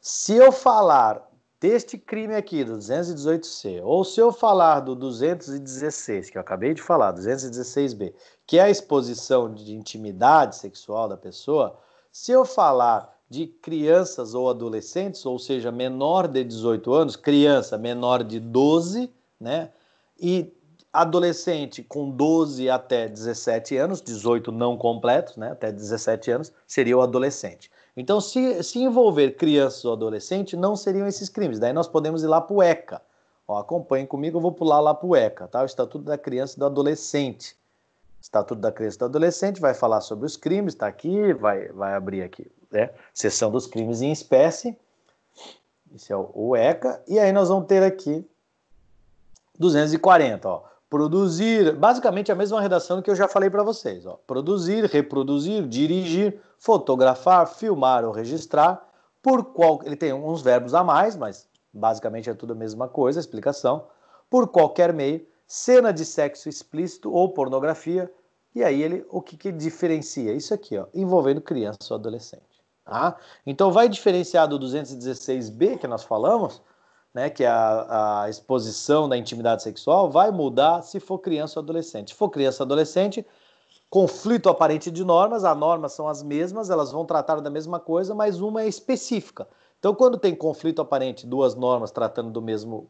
Speaker 1: se eu falar deste crime aqui, do 218C, ou se eu falar do 216, que eu acabei de falar, 216B, que é a exposição de intimidade sexual da pessoa, se eu falar de crianças ou adolescentes, ou seja, menor de 18 anos, criança menor de 12, né? E adolescente com 12 até 17 anos, 18 não completos, né? Até 17 anos, seria o adolescente. Então, se envolver crianças ou adolescentes, não seriam esses crimes. Daí nós podemos ir lá para o ECA. Ó, acompanhem comigo, eu vou pular lá para o ECA, tá? O Estatuto da Criança e do Adolescente. Estatuto da Criança e do Adolescente vai falar sobre os crimes, está aqui, vai abrir aqui, né? Seção dos crimes em espécie. Esse é o ECA. E aí nós vamos ter aqui 240, ó. Produzir, basicamente a mesma redação que eu já falei para vocês, ó. Produzir, reproduzir, dirigir, fotografar, filmar ou registrar, ele tem uns verbos a mais, mas basicamente é tudo a mesma coisa, a explicação, por qualquer meio, cena de sexo explícito ou pornografia, e aí o que diferencia? Isso aqui, ó, envolvendo criança ou adolescente. Tá? Então vai diferenciar do 216B que nós falamos, né, que é a exposição da intimidade sexual, vai mudar se for criança ou adolescente. Se for criança ou adolescente, conflito aparente de normas, as normas são as mesmas, elas vão tratar da mesma coisa, mas uma é específica. Então, quando tem conflito aparente, duas normas tratando do mesmo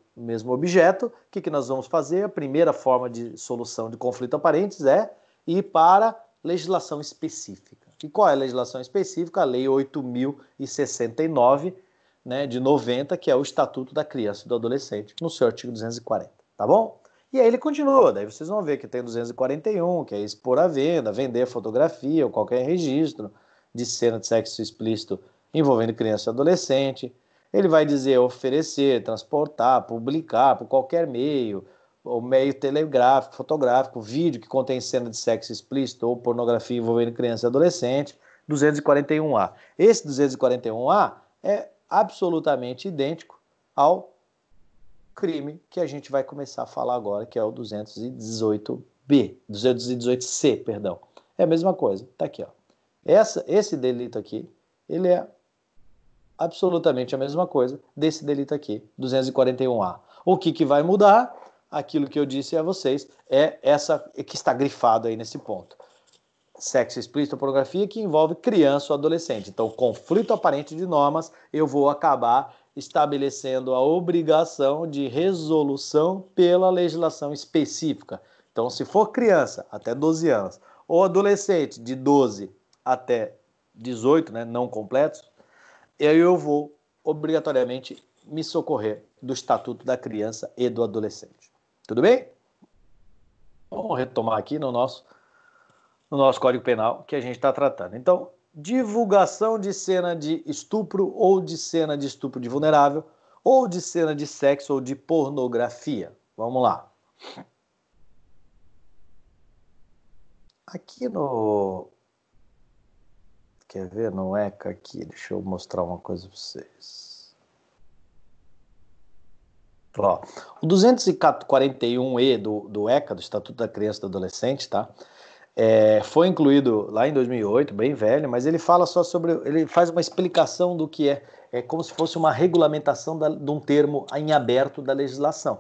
Speaker 1: objeto, o que nós vamos fazer? A primeira forma de solução de conflito aparentes é ir para legislação específica. E qual é a legislação específica? A Lei 8.069, né, de 90, que é o Estatuto da Criança e do Adolescente, no seu artigo 240, tá bom? E aí ele continua, daí vocês vão ver que tem 241, que é expor à venda, vender fotografia ou qualquer registro de cena de sexo explícito envolvendo criança e adolescente. Ele vai dizer oferecer, transportar, publicar por qualquer meio, ou meio telegráfico, fotográfico, vídeo que contém cena de sexo explícito ou pornografia envolvendo criança e adolescente, 241A. Esse 241A é absolutamente idêntico ao crime que a gente vai começar a falar agora, que é o 218B, 218C, perdão. É a mesma coisa, tá aqui, ó. Esse delito aqui, ele é absolutamente a mesma coisa desse delito aqui, 241A. O que vai mudar? Aquilo que eu disse a vocês é essa que está grifado aí nesse ponto. Sexo explícito ou pornografia que envolve criança ou adolescente. Então, conflito aparente de normas, eu vou acabar estabelecendo a obrigação de resolução pela legislação específica. Então, se for criança até 12 anos ou adolescente de 12 até 18, né, não completos, eu vou obrigatoriamente me socorrer do Estatuto da Criança e do Adolescente. Tudo bem? Vamos retomar aqui no nosso Código Penal que a gente está tratando. Então, divulgação de cena de estupro ou de cena de estupro de vulnerável ou de cena de sexo ou de pornografia. Vamos lá. Aqui no... Quer ver? No ECA aqui, deixa eu mostrar uma coisa para vocês. Ó, o 241E do ECA, do Estatuto da Criança e do Adolescente, tá? Foi incluído lá em 2008, bem velho, mas ele fala só sobre, ele faz uma explicação do que é como se fosse uma regulamentação de um termo em aberto da legislação.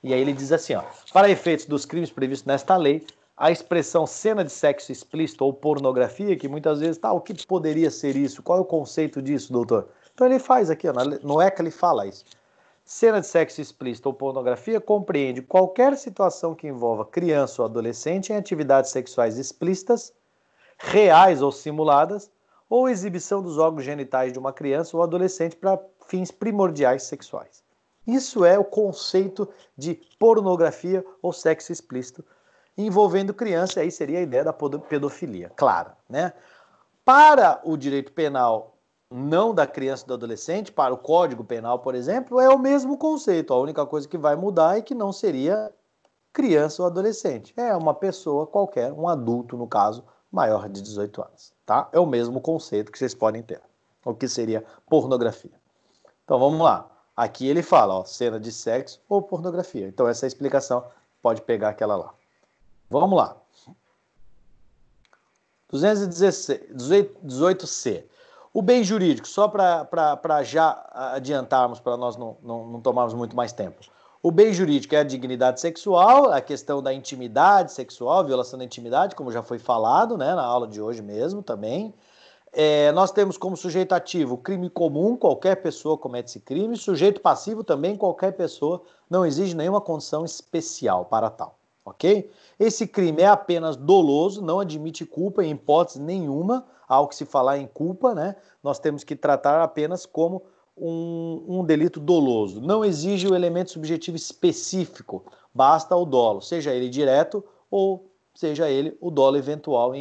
Speaker 1: E aí ele diz assim, ó, para efeitos dos crimes previstos nesta lei, a expressão cena de sexo explícito ou pornografia, que muitas vezes, o que poderia ser isso? Qual é o conceito disso, doutor? Então ele faz aqui, ó, no ECA ele fala isso. Cena de sexo explícito ou pornografia compreende qualquer situação que envolva criança ou adolescente em atividades sexuais explícitas, reais ou simuladas, ou exibição dos órgãos genitais de uma criança ou adolescente para fins primordiais sexuais. Isso é o conceito de pornografia ou sexo explícito envolvendo criança, aí seria a ideia da pedofilia, claro, né? Para o direito penal não da criança e do adolescente, para o Código Penal, por exemplo, é o mesmo conceito. A única coisa que vai mudar é que não seria criança ou adolescente. É uma pessoa qualquer, um adulto, no caso, maior de 18 anos. Tá? É o mesmo conceito que vocês podem ter. O que seria pornografia. Então vamos lá. Aqui ele fala, ó, cena de sexo ou pornografia. Então essa explicação pode pegar aquela lá. Vamos lá. 218C. O bem jurídico, só para já adiantarmos, para nós não tomarmos muito mais tempo. O bem jurídico é a dignidade sexual, a questão da intimidade sexual, violação da intimidade, como já foi falado, né, na aula de hoje mesmo também. Nós temos como sujeito ativo crime comum, qualquer pessoa comete esse crime. Sujeito passivo também, qualquer pessoa, não exige nenhuma condição especial para tal, ok? Esse crime é apenas doloso, não admite culpa em hipótese nenhuma. Ao que se falar em culpa, né, nós temos que tratar apenas como um delito doloso. Não exige o elemento subjetivo específico, basta o dolo, seja ele direto ou seja ele o dolo eventual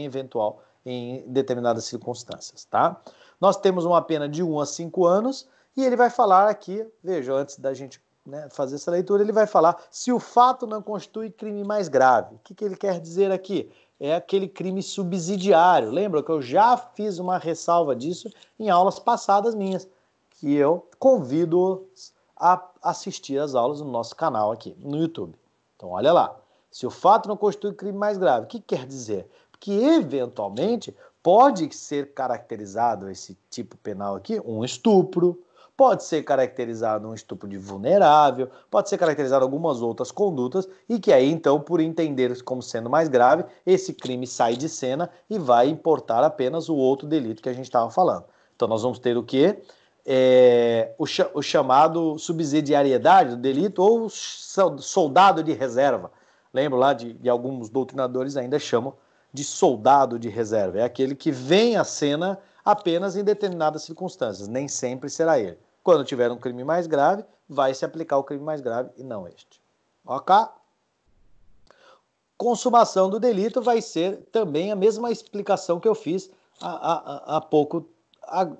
Speaker 1: em determinadas circunstâncias, tá? Nós temos uma pena de 1 a 5 anos e ele vai falar aqui, veja, antes da gente fazer essa leitura, ele vai falar se o fato não constitui crime mais grave. O que ele quer dizer aqui? É aquele crime subsidiário. Lembra que eu já fiz uma ressalva disso em aulas passadas minhas, que eu convido-os a assistir as aulas no nosso canal aqui, no YouTube. Então, olha lá. Se o fato não constitui crime mais grave, o que quer dizer? Que eventualmente pode ser caracterizado esse tipo penal aqui, um estupro, pode ser caracterizado um estupro de vulnerável, pode ser caracterizado algumas outras condutas e que aí então, por entender como sendo mais grave, esse crime sai de cena e vai importar apenas o outro delito que a gente estava falando. Então nós vamos ter o quê? O chamado subsidiariedade do delito ou soldado de reserva. Lembro lá de alguns doutrinadores ainda chamam de soldado de reserva. É aquele que vem à cena apenas em determinadas circunstâncias. Nem sempre será ele. Quando tiver um crime mais grave, vai se aplicar o crime mais grave e não este. Ok? Consumação do delito vai ser também a mesma explicação que eu fiz há pouco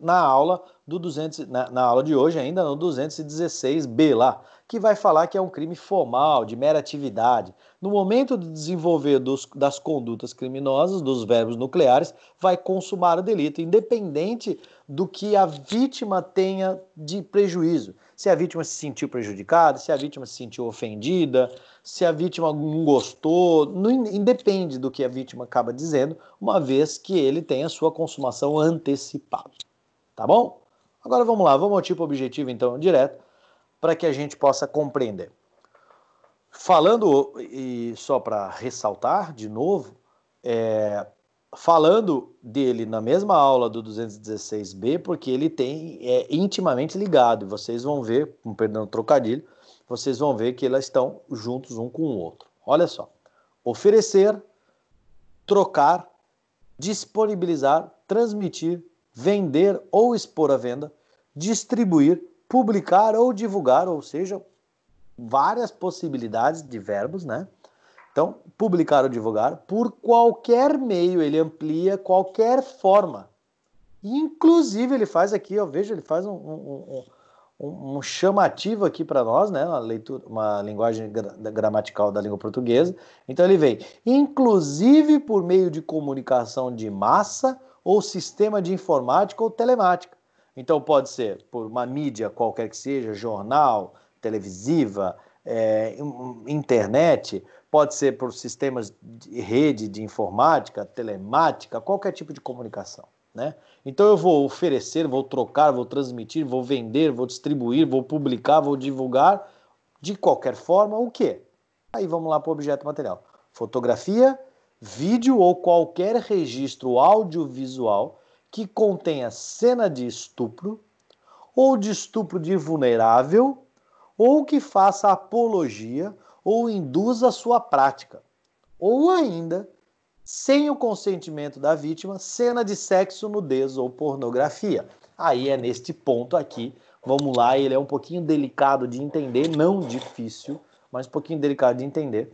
Speaker 1: na aula do 200, na aula de hoje ainda, no 216B lá, que vai falar que é um crime formal, de mera atividade. No momento de desenvolver das condutas criminosas, dos verbos nucleares, vai consumar o delito, independente do que a vítima tenha de prejuízo. Se a vítima se sentiu prejudicada, se a vítima se sentiu ofendida, se a vítima não gostou, não independe do que a vítima acaba dizendo, uma vez que ele tem a sua consumação antecipada. Tá bom? Agora vamos lá, vamos ao tipo objetivo então direto, para que a gente possa compreender. Falando, e só para ressaltar de novo, falando dele na mesma aula do 216B, porque ele é intimamente ligado, e vocês vão ver, com perdão do trocadilho, vocês vão ver que elas estão juntos um com o outro. Olha só, oferecer, trocar, disponibilizar, transmitir, vender ou expor à venda, distribuir, publicar ou divulgar, ou seja, várias possibilidades de verbos, né? Então, publicar ou divulgar, por qualquer meio, ele amplia qualquer forma. Inclusive, ele faz aqui, ó, veja, ele faz um chamativo aqui para nós, né? Uma linguagem gramatical da língua portuguesa. Então, ele vem, inclusive por meio de comunicação de massa ou sistema de informática ou telemática. Então, pode ser por uma mídia qualquer que seja, jornal, televisiva, internet, pode ser por sistemas de rede de informática, telemática, qualquer tipo de comunicação, né? Então eu vou oferecer, vou trocar, vou transmitir, vou vender, vou distribuir, vou publicar, vou divulgar, de qualquer forma, o quê? Aí vamos lá para o objeto material. Fotografia, vídeo ou qualquer registro audiovisual que contenha cena de estupro ou de estupro de vulnerável ou que faça apologia ou induza a sua prática, ou ainda, sem o consentimento da vítima, cena de sexo, nudez ou pornografia. Aí é neste ponto aqui, vamos lá, ele é um pouquinho delicado de entender, não difícil, mas um pouquinho delicado de entender.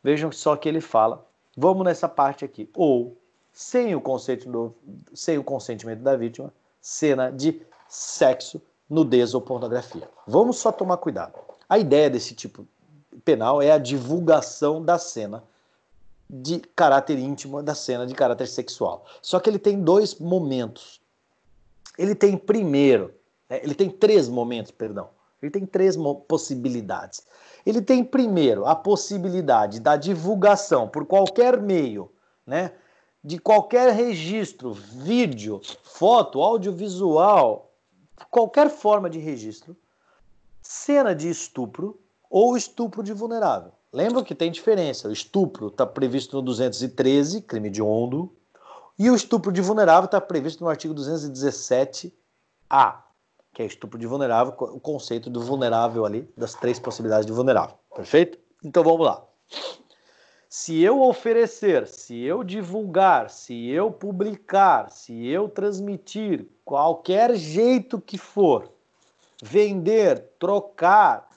Speaker 1: Vejam só que ele fala, vamos nessa parte aqui, ou sem o consentimento da vítima, cena de sexo, nudez ou pornografia. Vamos só tomar cuidado. A ideia desse tipo penal é a divulgação da cena de caráter íntimo, da cena de caráter sexual. Só que ele tem dois momentos. Ele tem três momentos, perdão. Ele tem três possibilidades. Ele tem primeiro a possibilidade da divulgação por qualquer meio, né? De qualquer registro, vídeo, foto, audiovisual, qualquer forma de registro, cena de estupro ou estupro de vulnerável. Lembra que tem diferença. O estupro está previsto no 213, crime hediondo, e o estupro de vulnerável está previsto no artigo 217-A, que é estupro de vulnerável, o conceito do vulnerável ali, das três possibilidades de vulnerável. Perfeito? Então vamos lá. Se eu oferecer, se eu divulgar, se eu publicar, se eu transmitir, qualquer jeito que for, vender, trocar,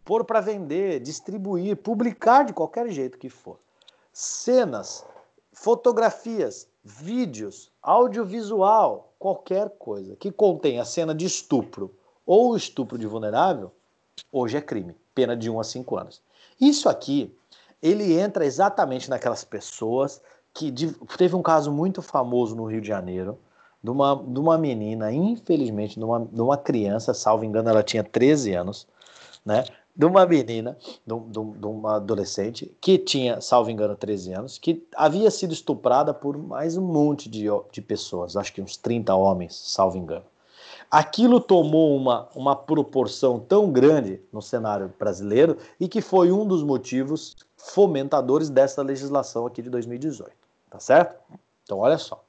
Speaker 1: pôr para vender, distribuir, publicar de qualquer jeito que for, cenas, fotografias, vídeos, audiovisual, qualquer coisa que contenha cena de estupro ou estupro de vulnerável, hoje é crime, pena de 1 a 5 anos. Isso aqui, ele entra exatamente naquelas pessoas que... Teve um caso muito famoso no Rio de Janeiro, de uma menina, infelizmente, de uma criança, salvo engano, ela tinha 13 anos, né? De uma menina, de uma adolescente, que tinha, salvo engano, 13 anos, que havia sido estuprada por mais um monte de pessoas, acho que uns 30 homens, salvo engano. Aquilo tomou uma proporção tão grande no cenário brasileiro e que foi um dos motivos fomentadores dessa legislação aqui de 2018, tá certo? Então, olha só.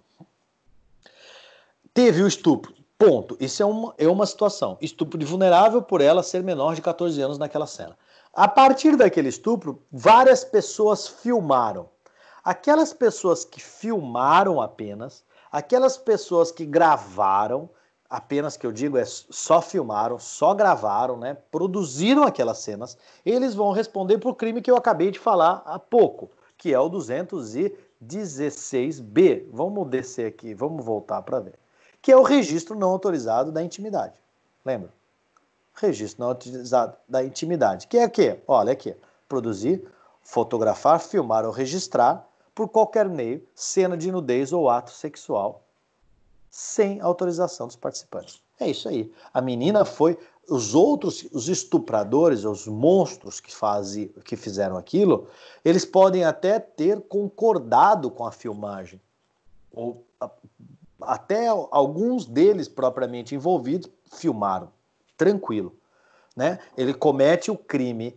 Speaker 1: Teve o estupro, ponto. Isso é uma situação. Estupro de vulnerável por ela ser menor de 14 anos naquela cena. A partir daquele estupro, várias pessoas filmaram. Aquelas pessoas que filmaram apenas, aquelas pessoas que gravaram, apenas que eu digo é só filmaram, só gravaram, né? Produziram aquelas cenas, eles vão responder por crime que eu acabei de falar há pouco, que é o 216B. Vamos descer aqui, vamos voltar para ver. Que é o registro não autorizado da intimidade. Lembra? Registro não autorizado da intimidade. Que é o quê? Olha aqui. Produzir, fotografar, filmar ou registrar, por qualquer meio, cena de nudez ou ato sexual, sem autorização dos participantes. É isso aí. A menina foi... os estupradores, os monstros que fizeram aquilo, eles podem até ter concordado com a filmagem. Ou até alguns deles propriamente envolvidos filmaram. Tranquilo. Né? Ele comete o crime,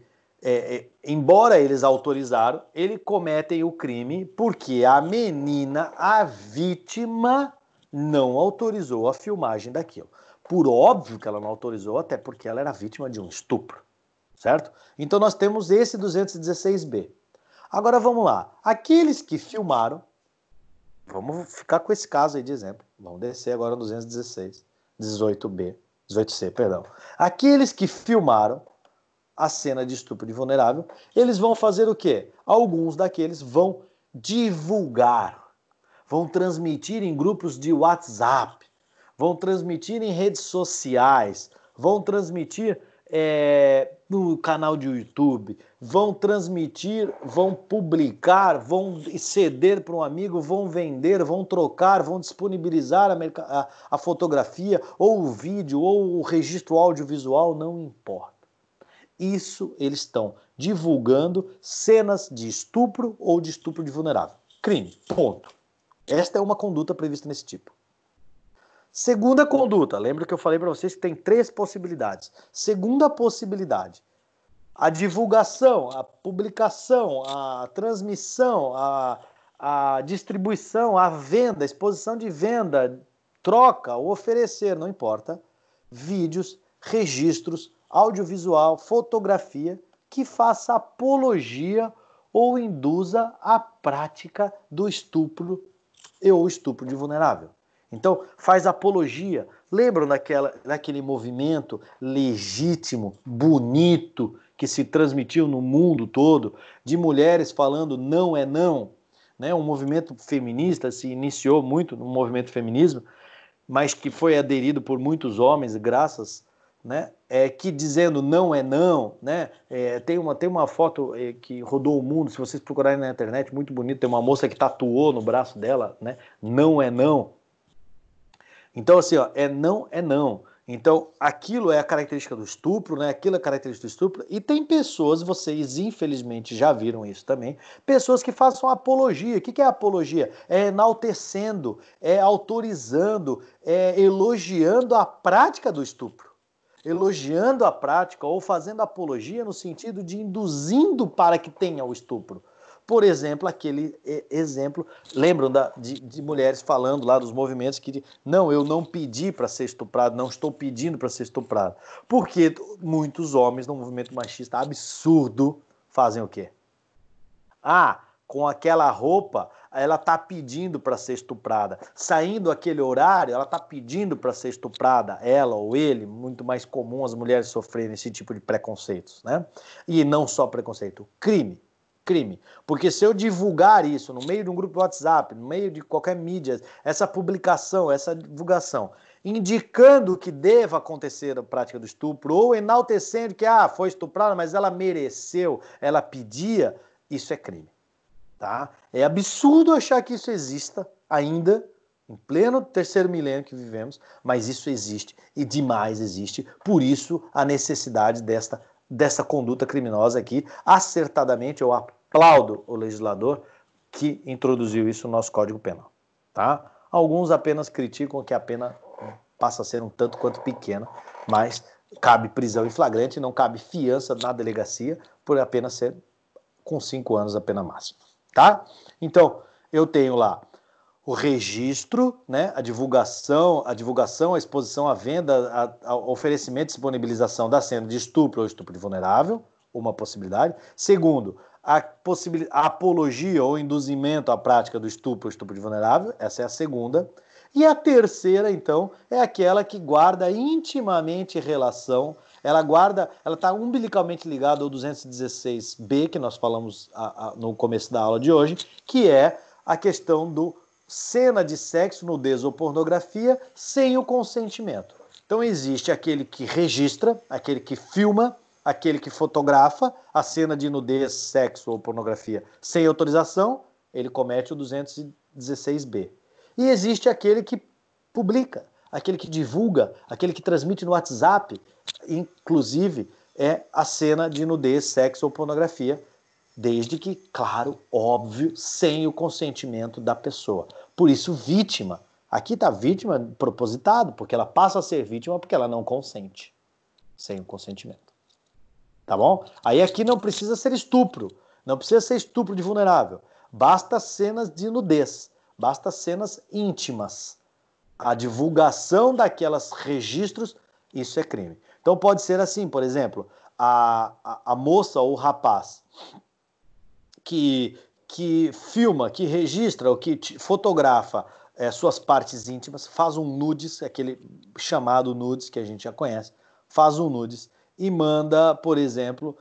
Speaker 1: embora eles autorizaram, eles cometem o crime porque a menina, a vítima, não autorizou a filmagem daquilo. Por óbvio que ela não autorizou, até porque ela era vítima de um estupro, certo? Então nós temos esse 216B. Agora vamos lá. Aqueles que filmaram, vamos ficar com esse caso aí de exemplo. Vamos descer agora no 216, 18C, perdão. Aqueles que filmaram a cena de estupro de vulnerável, eles vão fazer o quê? Alguns daqueles vão divulgar, vão transmitir em grupos de WhatsApp, vão transmitir em redes sociais, vão transmitir no canal de YouTube, vão transmitir, vão publicar, vão ceder para um amigo, vão vender, vão trocar, vão disponibilizar a fotografia, ou o vídeo, ou o registro audiovisual, não importa. Isso eles estão divulgando cenas de estupro ou de estupro de vulnerável. Crime, ponto. Esta é uma conduta prevista nesse tipo. Segunda conduta, lembra que eu falei para vocês que tem 3 possibilidades. Segunda possibilidade, a divulgação, a publicação, a transmissão, a distribuição, a venda, a exposição de venda, troca, ou oferecer, não importa, vídeos, registros, audiovisual, fotografia, que faça apologia ou induza a prática do estupro ou estupro de vulnerável. Então, faz apologia. Lembram daquele movimento legítimo, bonito, que se transmitiu no mundo todo, de mulheres falando não é não? Né? Um movimento feminista se iniciou muito no movimento feminismo, mas que foi aderido por muitos homens, graças, né? Que dizendo não é não, né? Tem uma foto que rodou o mundo, se vocês procurarem na internet, muito bonito, tem uma moça que tatuou no braço dela, né? Não é não. Então, assim, ó, é não, é não. Então, aquilo é a característica do estupro, né? Aquilo é a característica do estupro. E tem pessoas, vocês infelizmente já viram isso também, pessoas que façam apologia. O que é apologia? É enaltecendo, é autorizando, é elogiando a prática do estupro. Elogiando a prática ou fazendo apologia no sentido de induzindo para que tenha o estupro. Por exemplo, aquele exemplo, lembram de mulheres falando lá dos movimentos que não, eu não pedi para ser estuprado, não estou pedindo para ser estuprado. Porque muitos homens no movimento machista absurdo fazem o quê? Com aquela roupa, ela está pedindo para ser estuprada. Saindo aquele horário, ela está pedindo para ser estuprada, ela ou ele, muito mais comum as mulheres sofrerem esse tipo de preconceitos, né? E não só preconceito, crime. Porque se eu divulgar isso no meio de um grupo de WhatsApp, no meio de qualquer mídia, essa publicação, essa divulgação, indicando que deva acontecer a prática do estupro, ou enaltecendo que foi estuprada, mas ela mereceu, ela pedia, isso é crime. Tá? É absurdo achar que isso exista ainda, em pleno 3º milênio que vivemos, mas isso existe, e demais existe, por isso a necessidade dessa conduta criminosa aqui. Acertadamente eu aplaudo o legislador que introduziu isso no nosso Código Penal. Tá? Alguns apenas criticam que a pena passa a ser um tanto quanto pequena, mas cabe prisão em flagrante, não cabe fiança na delegacia por apenas ser com 5 anos a pena máxima. Tá? Então, eu tenho lá o registro, né, a divulgação, a exposição, a venda, o oferecimento e disponibilização da cena de estupro ou estupro de vulnerável, uma possibilidade. Segundo, a apologia ou induzimento à prática do estupro ou estupro de vulnerável, essa é a segunda. E a terceira, então, é aquela que guarda intimamente relação, ela guarda, ela está umbilicalmente ligada ao 216B, que nós falamos no começo da aula de hoje, que é a questão do cena de sexo, nudez ou pornografia sem o consentimento. Então existe aquele que registra, aquele que filma, aquele que fotografa a cena de nudez, sexo ou pornografia sem autorização, ele comete o 216B. E existe aquele que publica, aquele que divulga, aquele que transmite no WhatsApp, inclusive é a cena de nudez, sexo ou pornografia, desde que, claro, óbvio, sem o consentimento da pessoa. Por isso, vítima. Aqui está vítima propositado, porque ela passa a ser vítima porque ela não consente, sem o consentimento. Tá bom? Aí aqui não precisa ser estupro, não precisa ser estupro de vulnerável. Basta cenas de nudez, basta cenas íntimas. A divulgação daquelas registros, isso é crime. Então pode ser assim, por exemplo, a moça ou o rapaz que filma, que registra ou que fotografa suas partes íntimas, faz um nudes, aquele chamado nudes que a gente já conhece, faz um nudes e manda, por exemplo,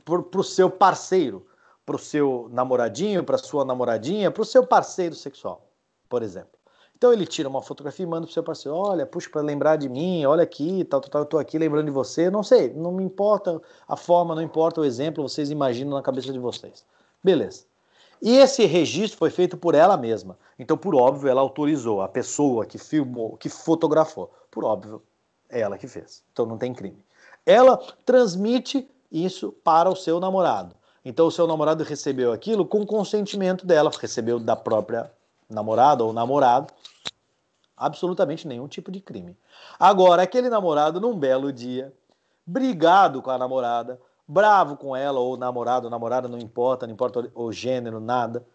Speaker 1: para o seu parceiro, para o seu namoradinho, para a sua namoradinha, para o seu parceiro sexual, por exemplo. Então ele tira uma fotografia e manda pro seu parceiro, olha, puxa, para lembrar de mim, olha aqui, tal, eu tô aqui lembrando de você, não sei, não me importa a forma, não importa o exemplo, vocês imaginam na cabeça de vocês. Beleza. E esse registro foi feito por ela mesma. Então, por óbvio, ela autorizou a pessoa que filmou, que fotografou. Por óbvio, é ela que fez. Então não tem crime. Ela transmite isso para o seu namorado. Então o seu namorado recebeu aquilo com consentimento dela, recebeu da própria namorada ou namorado, absolutamente nenhum tipo de crime. Agora, aquele namorado, num belo dia, brigado com a namorada, bravo com ela, ou namorado ou namorada, não importa o gênero, nada,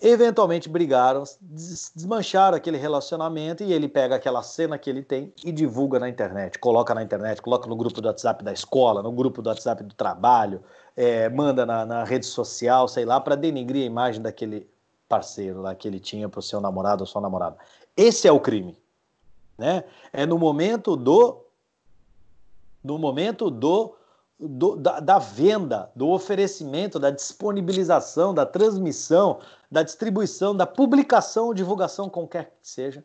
Speaker 1: eventualmente brigaram, desmancharam aquele relacionamento e ele pega aquela cena que ele tem e divulga na internet, coloca no grupo do WhatsApp da escola, no grupo do WhatsApp do trabalho, manda na rede social, sei lá, para denigrir a imagem daquele parceiro lá que ele tinha para o seu namorado ou sua namorada. Esse é o crime, né? É no momento da venda, do oferecimento, da disponibilização, da transmissão, da distribuição, da publicação ou divulgação, qualquer que seja,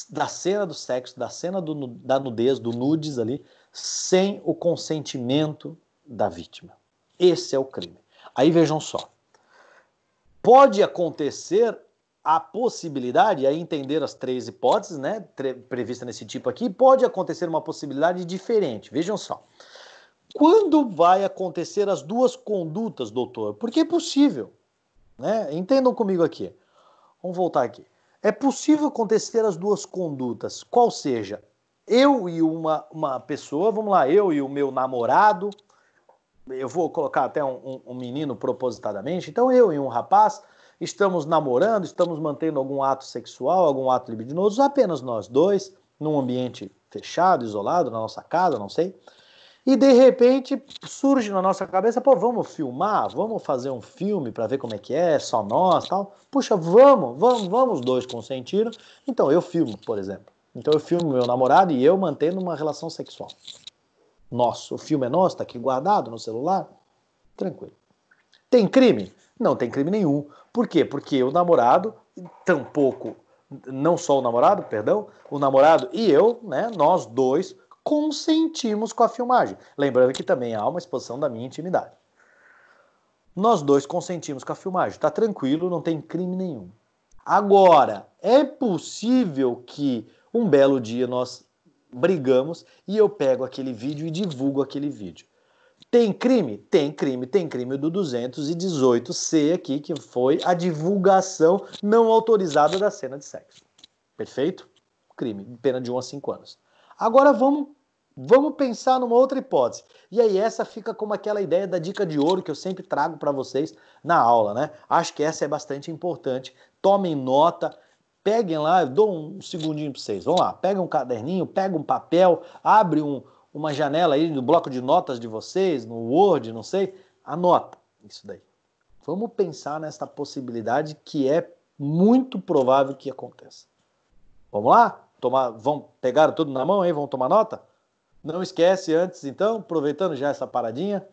Speaker 1: da cena do sexo, da cena da nudez, do nudes ali, sem o consentimento da vítima. Esse é o crime. Aí vejam só. Pode acontecer a possibilidade, aí entender as três hipóteses, né, previstas nesse tipo aqui, pode acontecer uma possibilidade diferente. Vejam só. Quando vai acontecer as duas condutas, doutor? Porque é possível, né? Entendam comigo aqui. Vamos voltar aqui. É possível acontecer as duas condutas, qual seja, eu e uma pessoa, vamos lá, eu e o meu namorado, eu vou colocar até um menino propositadamente, então eu e um rapaz estamos namorando, estamos mantendo algum ato sexual, algum ato libidinoso, apenas nós dois, num ambiente fechado, isolado, na nossa casa, não sei. E de repente surge na nossa cabeça, pô, vamos filmar, vamos fazer um filme para ver como é que é, só nós, tal. Puxa, vamos os dois consentiram. Então eu filmo, por exemplo. Então eu filmo meu namorado e eu mantendo uma relação sexual. Nosso, o filme é nosso, tá aqui guardado no celular. Tranquilo. Tem crime? Não tem crime nenhum. Por quê? Porque o namorado, tampouco, não só o namorado, perdão, o namorado e eu, né, nós dois consentimos com a filmagem. Lembrando que também há uma exposição da minha intimidade. Nós dois consentimos com a filmagem. Tá tranquilo, não tem crime nenhum. Agora, é possível que um belo dia nós brigamos e eu pego aquele vídeo e divulgo aquele vídeo. Tem crime? Tem crime. Tem crime do 218C aqui, que foi a divulgação não autorizada da cena de sexo. Perfeito? Crime. Pena de 1 a 5 anos. Agora vamos pensar numa outra hipótese. E aí essa fica como aquela ideia da dica de ouro que eu sempre trago para vocês na aula, né? Acho que essa é bastante importante. Tomem nota, peguem lá, eu dou um segundinho para vocês. Vamos lá, pega um caderninho, pega um papel, abre uma janela aí no bloco de notas de vocês, no Word, não sei, anota isso daí. Vamos pensar nessa possibilidade que é muito provável que aconteça. Vamos lá? Vão pegar tudo na mão aí? Vão tomar nota? Não esquece antes, então, aproveitando já essa paradinha,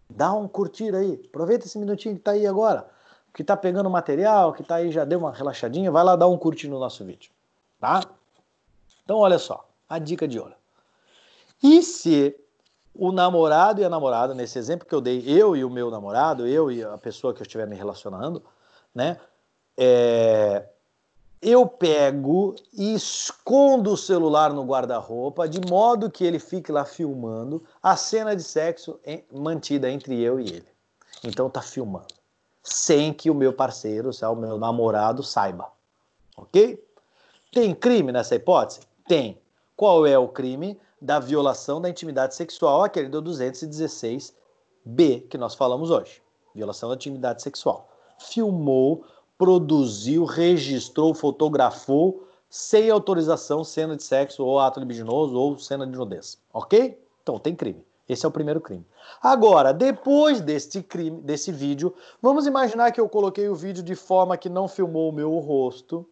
Speaker 1: dá um curtir aí. Aproveita esse minutinho que tá aí agora, que tá pegando material, que tá aí, já deu uma relaxadinha, vai lá dar um curtir no nosso vídeo, tá? Então, olha só, a dica de ouro. E se o namorado e a namorada, nesse exemplo que eu dei, eu e o meu namorado, eu e a pessoa que eu estiver me relacionando, né? Eu pego e escondo o celular no guarda-roupa de modo que ele fique lá filmando a cena de sexo mantida entre eu e ele. Então tá filmando, sem que o meu parceiro, o meu namorado, saiba. Ok? Tem crime nessa hipótese? Tem. Qual é o crime? Da violação da intimidade sexual, aquele do 216B que nós falamos hoje. Violação da intimidade sexual. Filmou, produziu, registrou, fotografou, sem autorização, cena de sexo, ou ato libidinoso, ou cena de nudez. Ok? Então tem crime. Esse é o primeiro crime. Agora, depois deste crime, desse vídeo, vamos imaginar que eu coloquei o vídeo de forma que não filmou o meu rosto,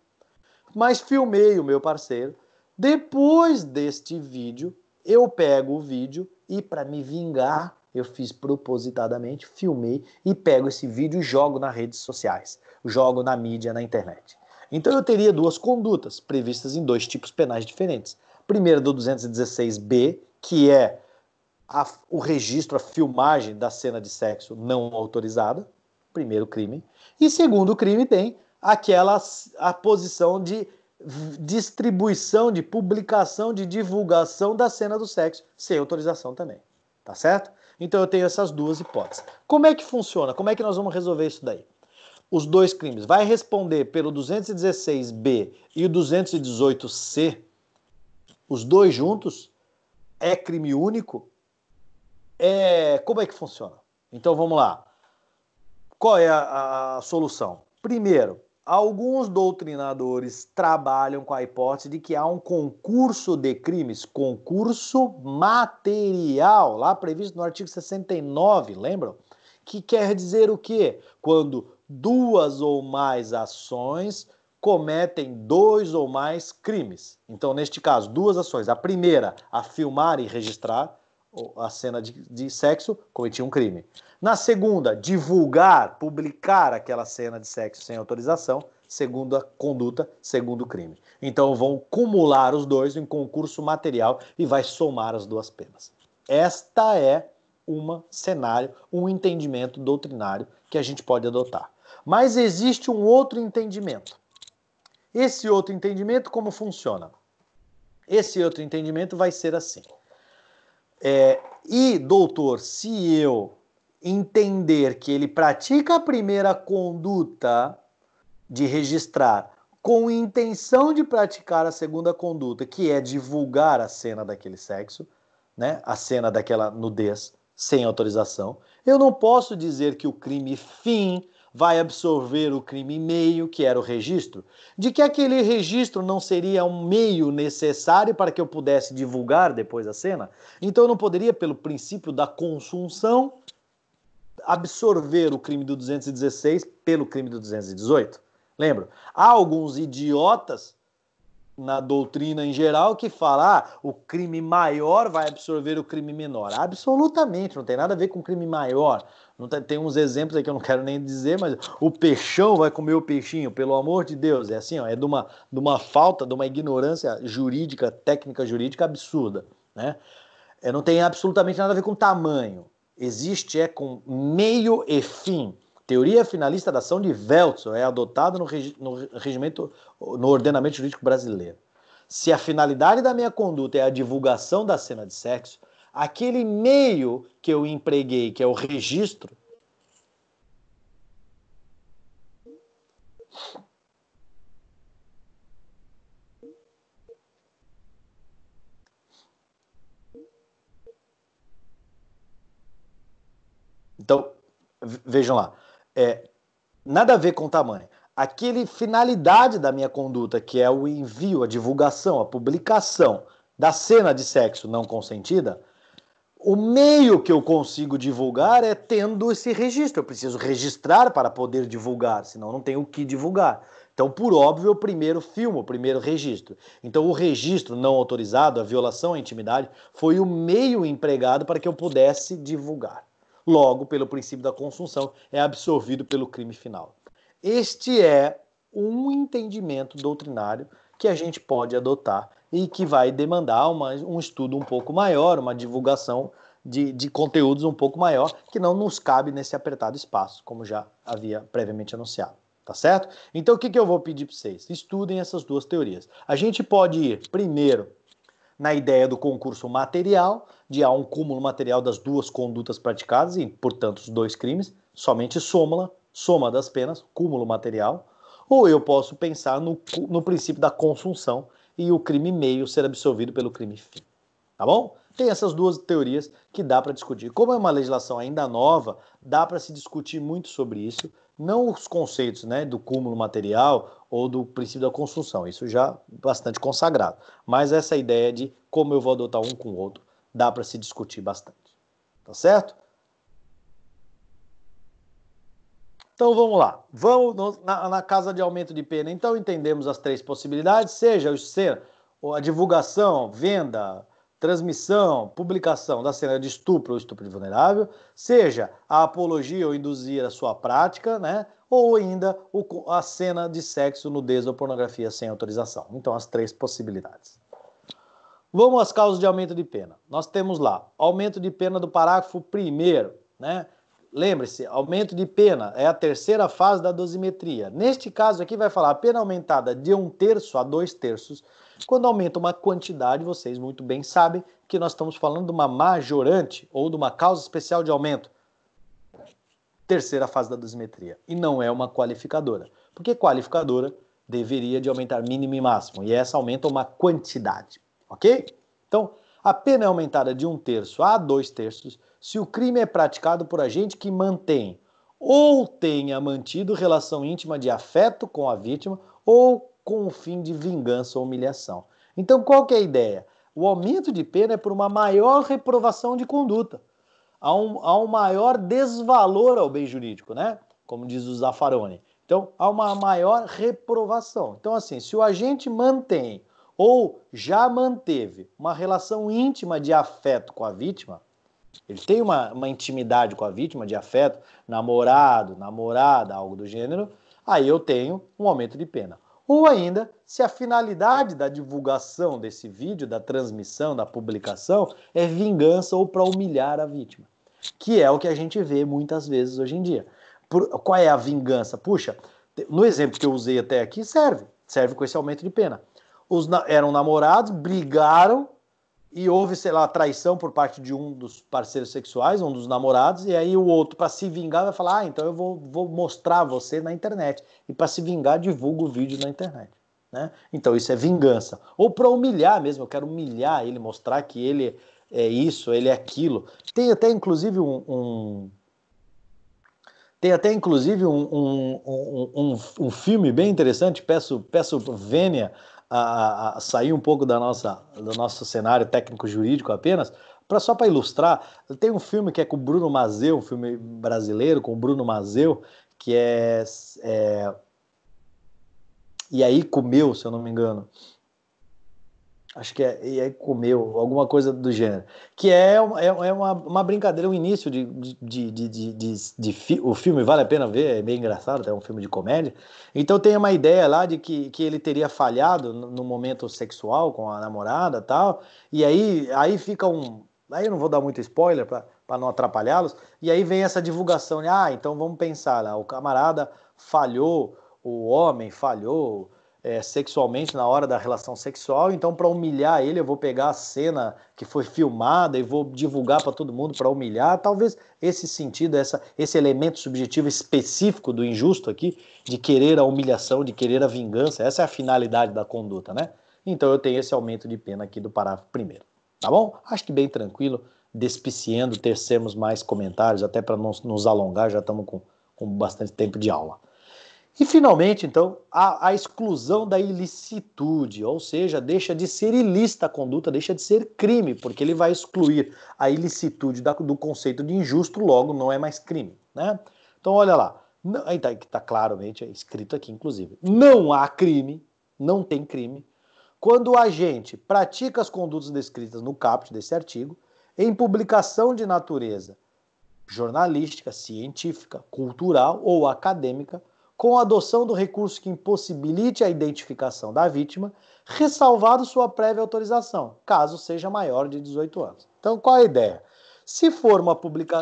Speaker 1: mas filmei o meu parceiro. Depois deste vídeo, eu pego o vídeo e, para me vingar, eu fiz propositadamente, filmei e pego esse vídeo e jogo nas redes sociais, jogo na mídia, na internet. Então eu teria duas condutas previstas em dois tipos penais diferentes. Primeiro, do 216B, que é o registro, a filmagem da cena de sexo não autorizada, primeiro crime. E segundo crime tem a posição de distribuição, de publicação, de divulgação da cena do sexo, sem autorização também. Tá certo? Então eu tenho essas duas hipóteses. Como é que funciona? Como é que nós vamos resolver isso daí? Os dois crimes. Vai responder pelo 216B e o 218C, os dois juntos, é crime único? Como é que funciona? Então vamos lá. Qual é a solução? Primeiro, alguns doutrinadores trabalham com a hipótese de que há um concurso de crimes, concurso material, lá previsto no artigo 69, lembram? Que quer dizer o quê? Quando duas ou mais ações cometem dois ou mais crimes. Então, neste caso, duas ações. A primeira, a filmar e registrar a cena de sexo, cometi um crime. Na segunda, divulgar, publicar aquela cena de sexo sem autorização, segunda conduta, segundo crime. Então vão cumular os dois em concurso material e vai somar as duas penas. Esta é um cenário, um entendimento doutrinário que a gente pode adotar. Mas existe um outro entendimento. Esse outro entendimento, como funciona? Esse outro entendimento vai ser assim. E, doutor, se eu entender que ele pratica a primeira conduta de registrar com intenção de praticar a segunda conduta, que é divulgar a cena daquele sexo, né, a cena daquela nudez sem autorização, eu não posso dizer que o crime fim vai absorver o crime meio, que era o registro, de que aquele registro não seria um meio necessário para que eu pudesse divulgar depois a cena. Então eu não poderia, pelo princípio da consunção, absorver o crime do 216 pelo crime do 218. Lembra? Há alguns idiotas na doutrina em geral que falam o crime maior vai absorver o crime menor. Absolutamente, não tem nada a ver com crime maior. Não tem uns exemplos aí que eu não quero nem dizer, mas o peixão vai comer o peixinho, pelo amor de Deus. É assim, ó, é de uma falta, de uma ignorância jurídica, técnica jurídica absurda, né? Não tem absolutamente nada a ver com tamanho. Existe com meio e fim. Teoria finalista da ação de Weltzel é adotada no ordenamento jurídico brasileiro. Se a finalidade da minha conduta é a divulgação da cena de sexo, aquele meio que eu empreguei, que é o registro, então, vejam lá, nada a ver com tamanho. Aquele finalidade da minha conduta, que é o envio, a divulgação, a publicação da cena de sexo não consentida, o meio que eu consigo divulgar é tendo esse registro. Eu preciso registrar para poder divulgar, senão não tenho o que divulgar. Então, por óbvio, o primeiro filme, o primeiro registro. Então, o registro não autorizado, a violação à intimidade, foi o meio empregado para que eu pudesse divulgar. Logo, pelo princípio da consunção, é absorvido pelo crime final. Este é um entendimento doutrinário que a gente pode adotar e que vai demandar um estudo um pouco maior, uma divulgação de conteúdos um pouco maior, que não nos cabe nesse apertado espaço, como já havia previamente anunciado. Tá certo? Então, o que eu vou pedir para vocês? Estudem essas duas teorias. A gente pode ir, primeiro, na ideia do concurso material, de há um cúmulo material das duas condutas praticadas, e, portanto, os dois crimes, somente soma das penas, cúmulo material, ou eu posso pensar no princípio da consunção e o crime meio ser absorvido pelo crime fim. Tá bom? Tem essas duas teorias que dá para discutir. Como é uma legislação ainda nova, dá para se discutir muito sobre isso, não os conceitos, né, do cúmulo material ou do princípio da consunção, isso já bastante consagrado. Mas essa ideia de como eu vou adotar um com o outro, dá para se discutir bastante. Tá certo? Então vamos lá. Vamos na casa de aumento de pena. Então entendemos as três possibilidades, seja a divulgação, venda, transmissão, publicação da cena de estupro ou estupro de vulnerável, seja a apologia ou induzir a sua prática, né? Ou ainda a cena de sexo, nudez ou pornografia sem autorização. Então, as três possibilidades. Vamos às causas de aumento de pena. Nós temos lá, aumento de pena do parágrafo 1º, né? Lembre-se, aumento de pena é a terceira fase da dosimetria. Neste caso aqui vai falar a pena aumentada de 1/3 a 2/3. Quando aumenta uma quantidade, vocês muito bem sabem que nós estamos falando de uma majorante ou de uma causa especial de aumento. Terceira fase da dosimetria. E não é uma qualificadora. Porque qualificadora deveria de aumentar mínimo e máximo. E essa aumenta uma quantidade. Ok? Então, a pena é aumentada de 1/3 a 2/3 se o crime é praticado por agente que mantém ou tenha mantido relação íntima de afeto com a vítima ou com o fim de vingança ou humilhação. Então, qual que é a ideia? O aumento de pena é por uma maior reprovação de conduta. Há um maior desvalor ao bem jurídico, né? Como diz o Zaffaroni. Então, há uma maior reprovação. Então, assim, se o agente mantém ou já manteve uma relação íntima de afeto com a vítima, ele tem uma intimidade com a vítima de afeto, namorado, namorada, algo do gênero, aí eu tenho um aumento de pena. Ou ainda, se a finalidade da divulgação desse vídeo, da transmissão, da publicação, é vingança ou para humilhar a vítima, que é o que a gente vê muitas vezes hoje em dia. Qual é a vingança? Puxa, no exemplo que eu usei até aqui, serve com esse aumento de pena. Eram namorados, brigaram, e houve, sei lá, traição por parte de um dos parceiros sexuais, um dos namorados, e aí o outro, para se vingar, vai falar, então eu vou mostrar você na internet. E para se vingar, divulga o vídeo na internet. Né? Então isso é vingança. Ou para humilhar mesmo, eu quero humilhar ele, mostrar que ele é isso, ele é aquilo. Tem até inclusive um filme bem interessante, peço vênia a sair um pouco do nosso cenário técnico-jurídico apenas, só para ilustrar. Tem um filme que é com o Bruno Mazzeo, um filme brasileiro com o Bruno Mazzeo, que é E Aí Comeu, se eu não me engano. Acho que é E Aí Comeu, alguma coisa do gênero. Que é uma brincadeira, um início o filme, vale a pena ver, é bem engraçado, é um filme de comédia. Então tem uma ideia lá de que ele teria falhado no momento sexual com a namorada e tal, e aí fica Aí eu não vou dar muito spoiler para não atrapalhá-los, e aí vem essa divulgação, então vamos pensar lá, o camarada falhou, o homem falhou, sexualmente na hora da relação sexual, então para humilhar ele eu vou pegar a cena que foi filmada e vou divulgar para todo mundo para humilhar. Talvez esse sentido, esse elemento subjetivo específico do injusto aqui, de querer a humilhação, de querer a vingança, essa é a finalidade da conduta, né? Então eu tenho esse aumento de pena aqui do parágrafo 1º, tá bom? Acho que bem tranquilo, despiciando, teremos mais comentários, até para não nos alongar, já estamos com bastante tempo de aula. E, finalmente, então, a exclusão da ilicitude, ou seja, deixa de ser ilícita a conduta, deixa de ser crime, porque ele vai excluir a ilicitude do conceito de injusto, logo não é mais crime. Né? Então, olha lá, Não, aí tá claramente escrito aqui, inclusive. Não há crime, não tem crime, quando o agente pratica as condutas descritas no caput desse artigo em publicação de natureza jornalística, científica, cultural ou acadêmica, com a adoção do recurso que impossibilite a identificação da vítima, ressalvado sua prévia autorização, caso seja maior de 18 anos. Então, qual a ideia? Se for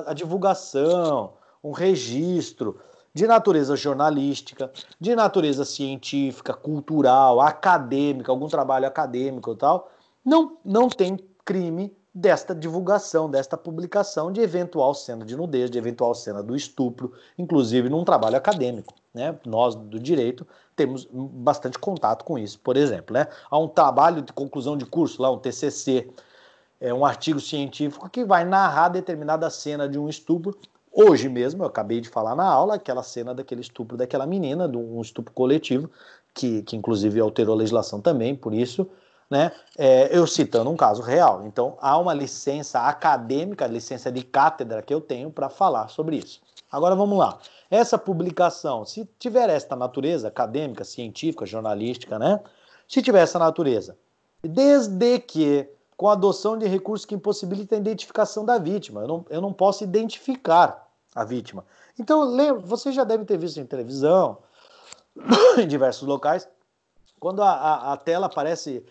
Speaker 1: a divulgação, um registro de natureza jornalística, de natureza científica, cultural, acadêmica, algum trabalho acadêmico e tal, não tem crime desta divulgação, desta publicação de eventual cena de nudez, de eventual cena do estupro, inclusive num trabalho acadêmico, né? Nós do direito temos bastante contato com isso, por exemplo, né? Há um trabalho de conclusão de curso, lá um TCC, um artigo científico que vai narrar determinada cena de um estupro. Hoje mesmo, eu acabei de falar na aula, aquela cena daquele estupro daquela menina, de um estupro coletivo, que inclusive alterou a legislação também, por isso, né? Eu citando um caso real. Então, há uma licença acadêmica, licença de cátedra que eu tenho para falar sobre isso. Agora vamos lá. Essa publicação, se tiver esta natureza acadêmica, científica, jornalística, né? Se tiver essa natureza, desde que com a adoção de recursos que impossibilitam a identificação da vítima, eu não posso identificar a vítima. Então, você já deve ter visto em televisão, em diversos locais, quando a tela aparece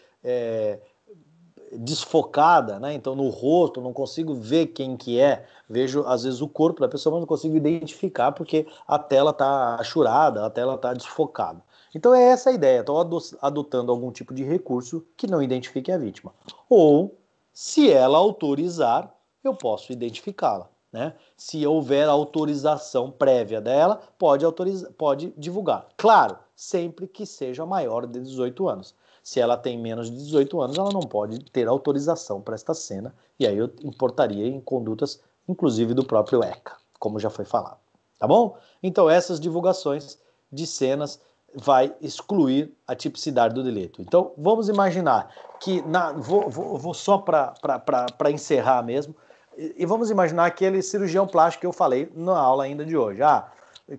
Speaker 1: desfocada, né? Então no rosto não consigo ver quem que é, vejo às vezes o corpo da pessoa, mas não consigo identificar porque a tela está achurada, a tela está desfocada. Então é essa a ideia, estou adotando algum tipo de recurso que não identifique a vítima. Ou, se ela autorizar, eu posso identificá-la, né? Se houver autorização prévia dela, pode divulgar. Claro, sempre que seja maior de 18 anos. Se ela tem menos de 18 anos, ela não pode ter autorização para esta cena, e aí eu importaria em condutas, inclusive do próprio ECA, como já foi falado. Tá bom? Então essas divulgações de cenas vai excluir a tipicidade do delito. Então vamos imaginar que, vou só para encerrar mesmo, e vamos imaginar aquele cirurgião plástico que eu falei na aula ainda de hoje,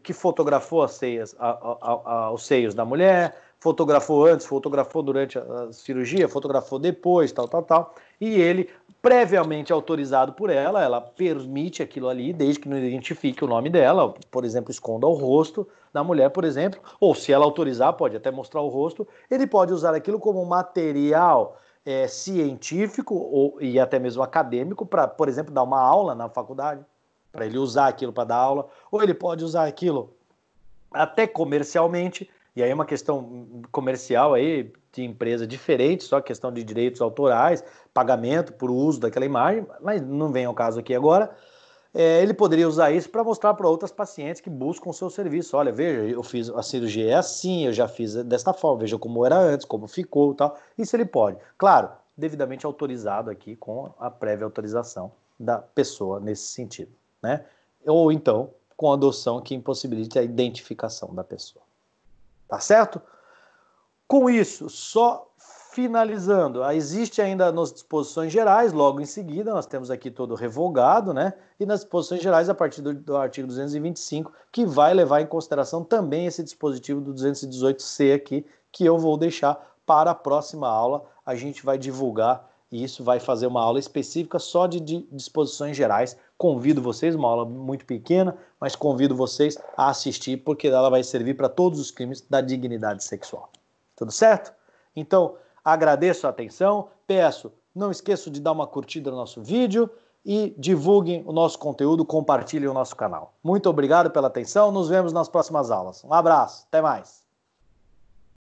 Speaker 1: que fotografou os seios da mulher, fotografou antes, fotografou durante a cirurgia, fotografou depois, tal, e ele, previamente autorizado por ela permite aquilo ali, desde que não identifique o nome dela, por exemplo, esconda o rosto da mulher, por exemplo, ou se ela autorizar, pode até mostrar o rosto, ele pode usar aquilo como material científico e até mesmo acadêmico para, por exemplo, dar uma aula na faculdade, para ele usar aquilo para dar aula, ou ele pode usar aquilo até comercialmente, e aí é uma questão comercial aí, de empresa diferente, só questão de direitos autorais, pagamento por uso daquela imagem, mas não vem ao caso aqui agora. Ele poderia usar isso para mostrar para outras pacientes que buscam o seu serviço. Olha, veja, eu fiz a cirurgia é assim, eu já fiz desta forma, veja como era antes, como ficou e tal. Isso ele pode. Claro, devidamente autorizado aqui com a prévia autorização da pessoa nesse sentido, né? Ou então com adoção que impossibilite a identificação da pessoa. Tá certo? Com isso, só finalizando, existe ainda nas disposições gerais, logo em seguida, nós temos aqui todo revogado, né? E nas disposições gerais, a partir do artigo 225, que vai levar em consideração também esse dispositivo do 218C aqui, que eu vou deixar para a próxima aula. A gente vai divulgar e isso vai fazer uma aula específica só de disposições gerais. Convido vocês, uma aula muito pequena, mas convido vocês a assistir, porque ela vai servir para todos os crimes da dignidade sexual. Tudo certo? Então, agradeço a atenção, peço, não esqueçam de dar uma curtida no nosso vídeo e divulguem o nosso conteúdo, compartilhem o nosso canal. Muito obrigado pela atenção, nos vemos nas próximas aulas. Um abraço, até mais.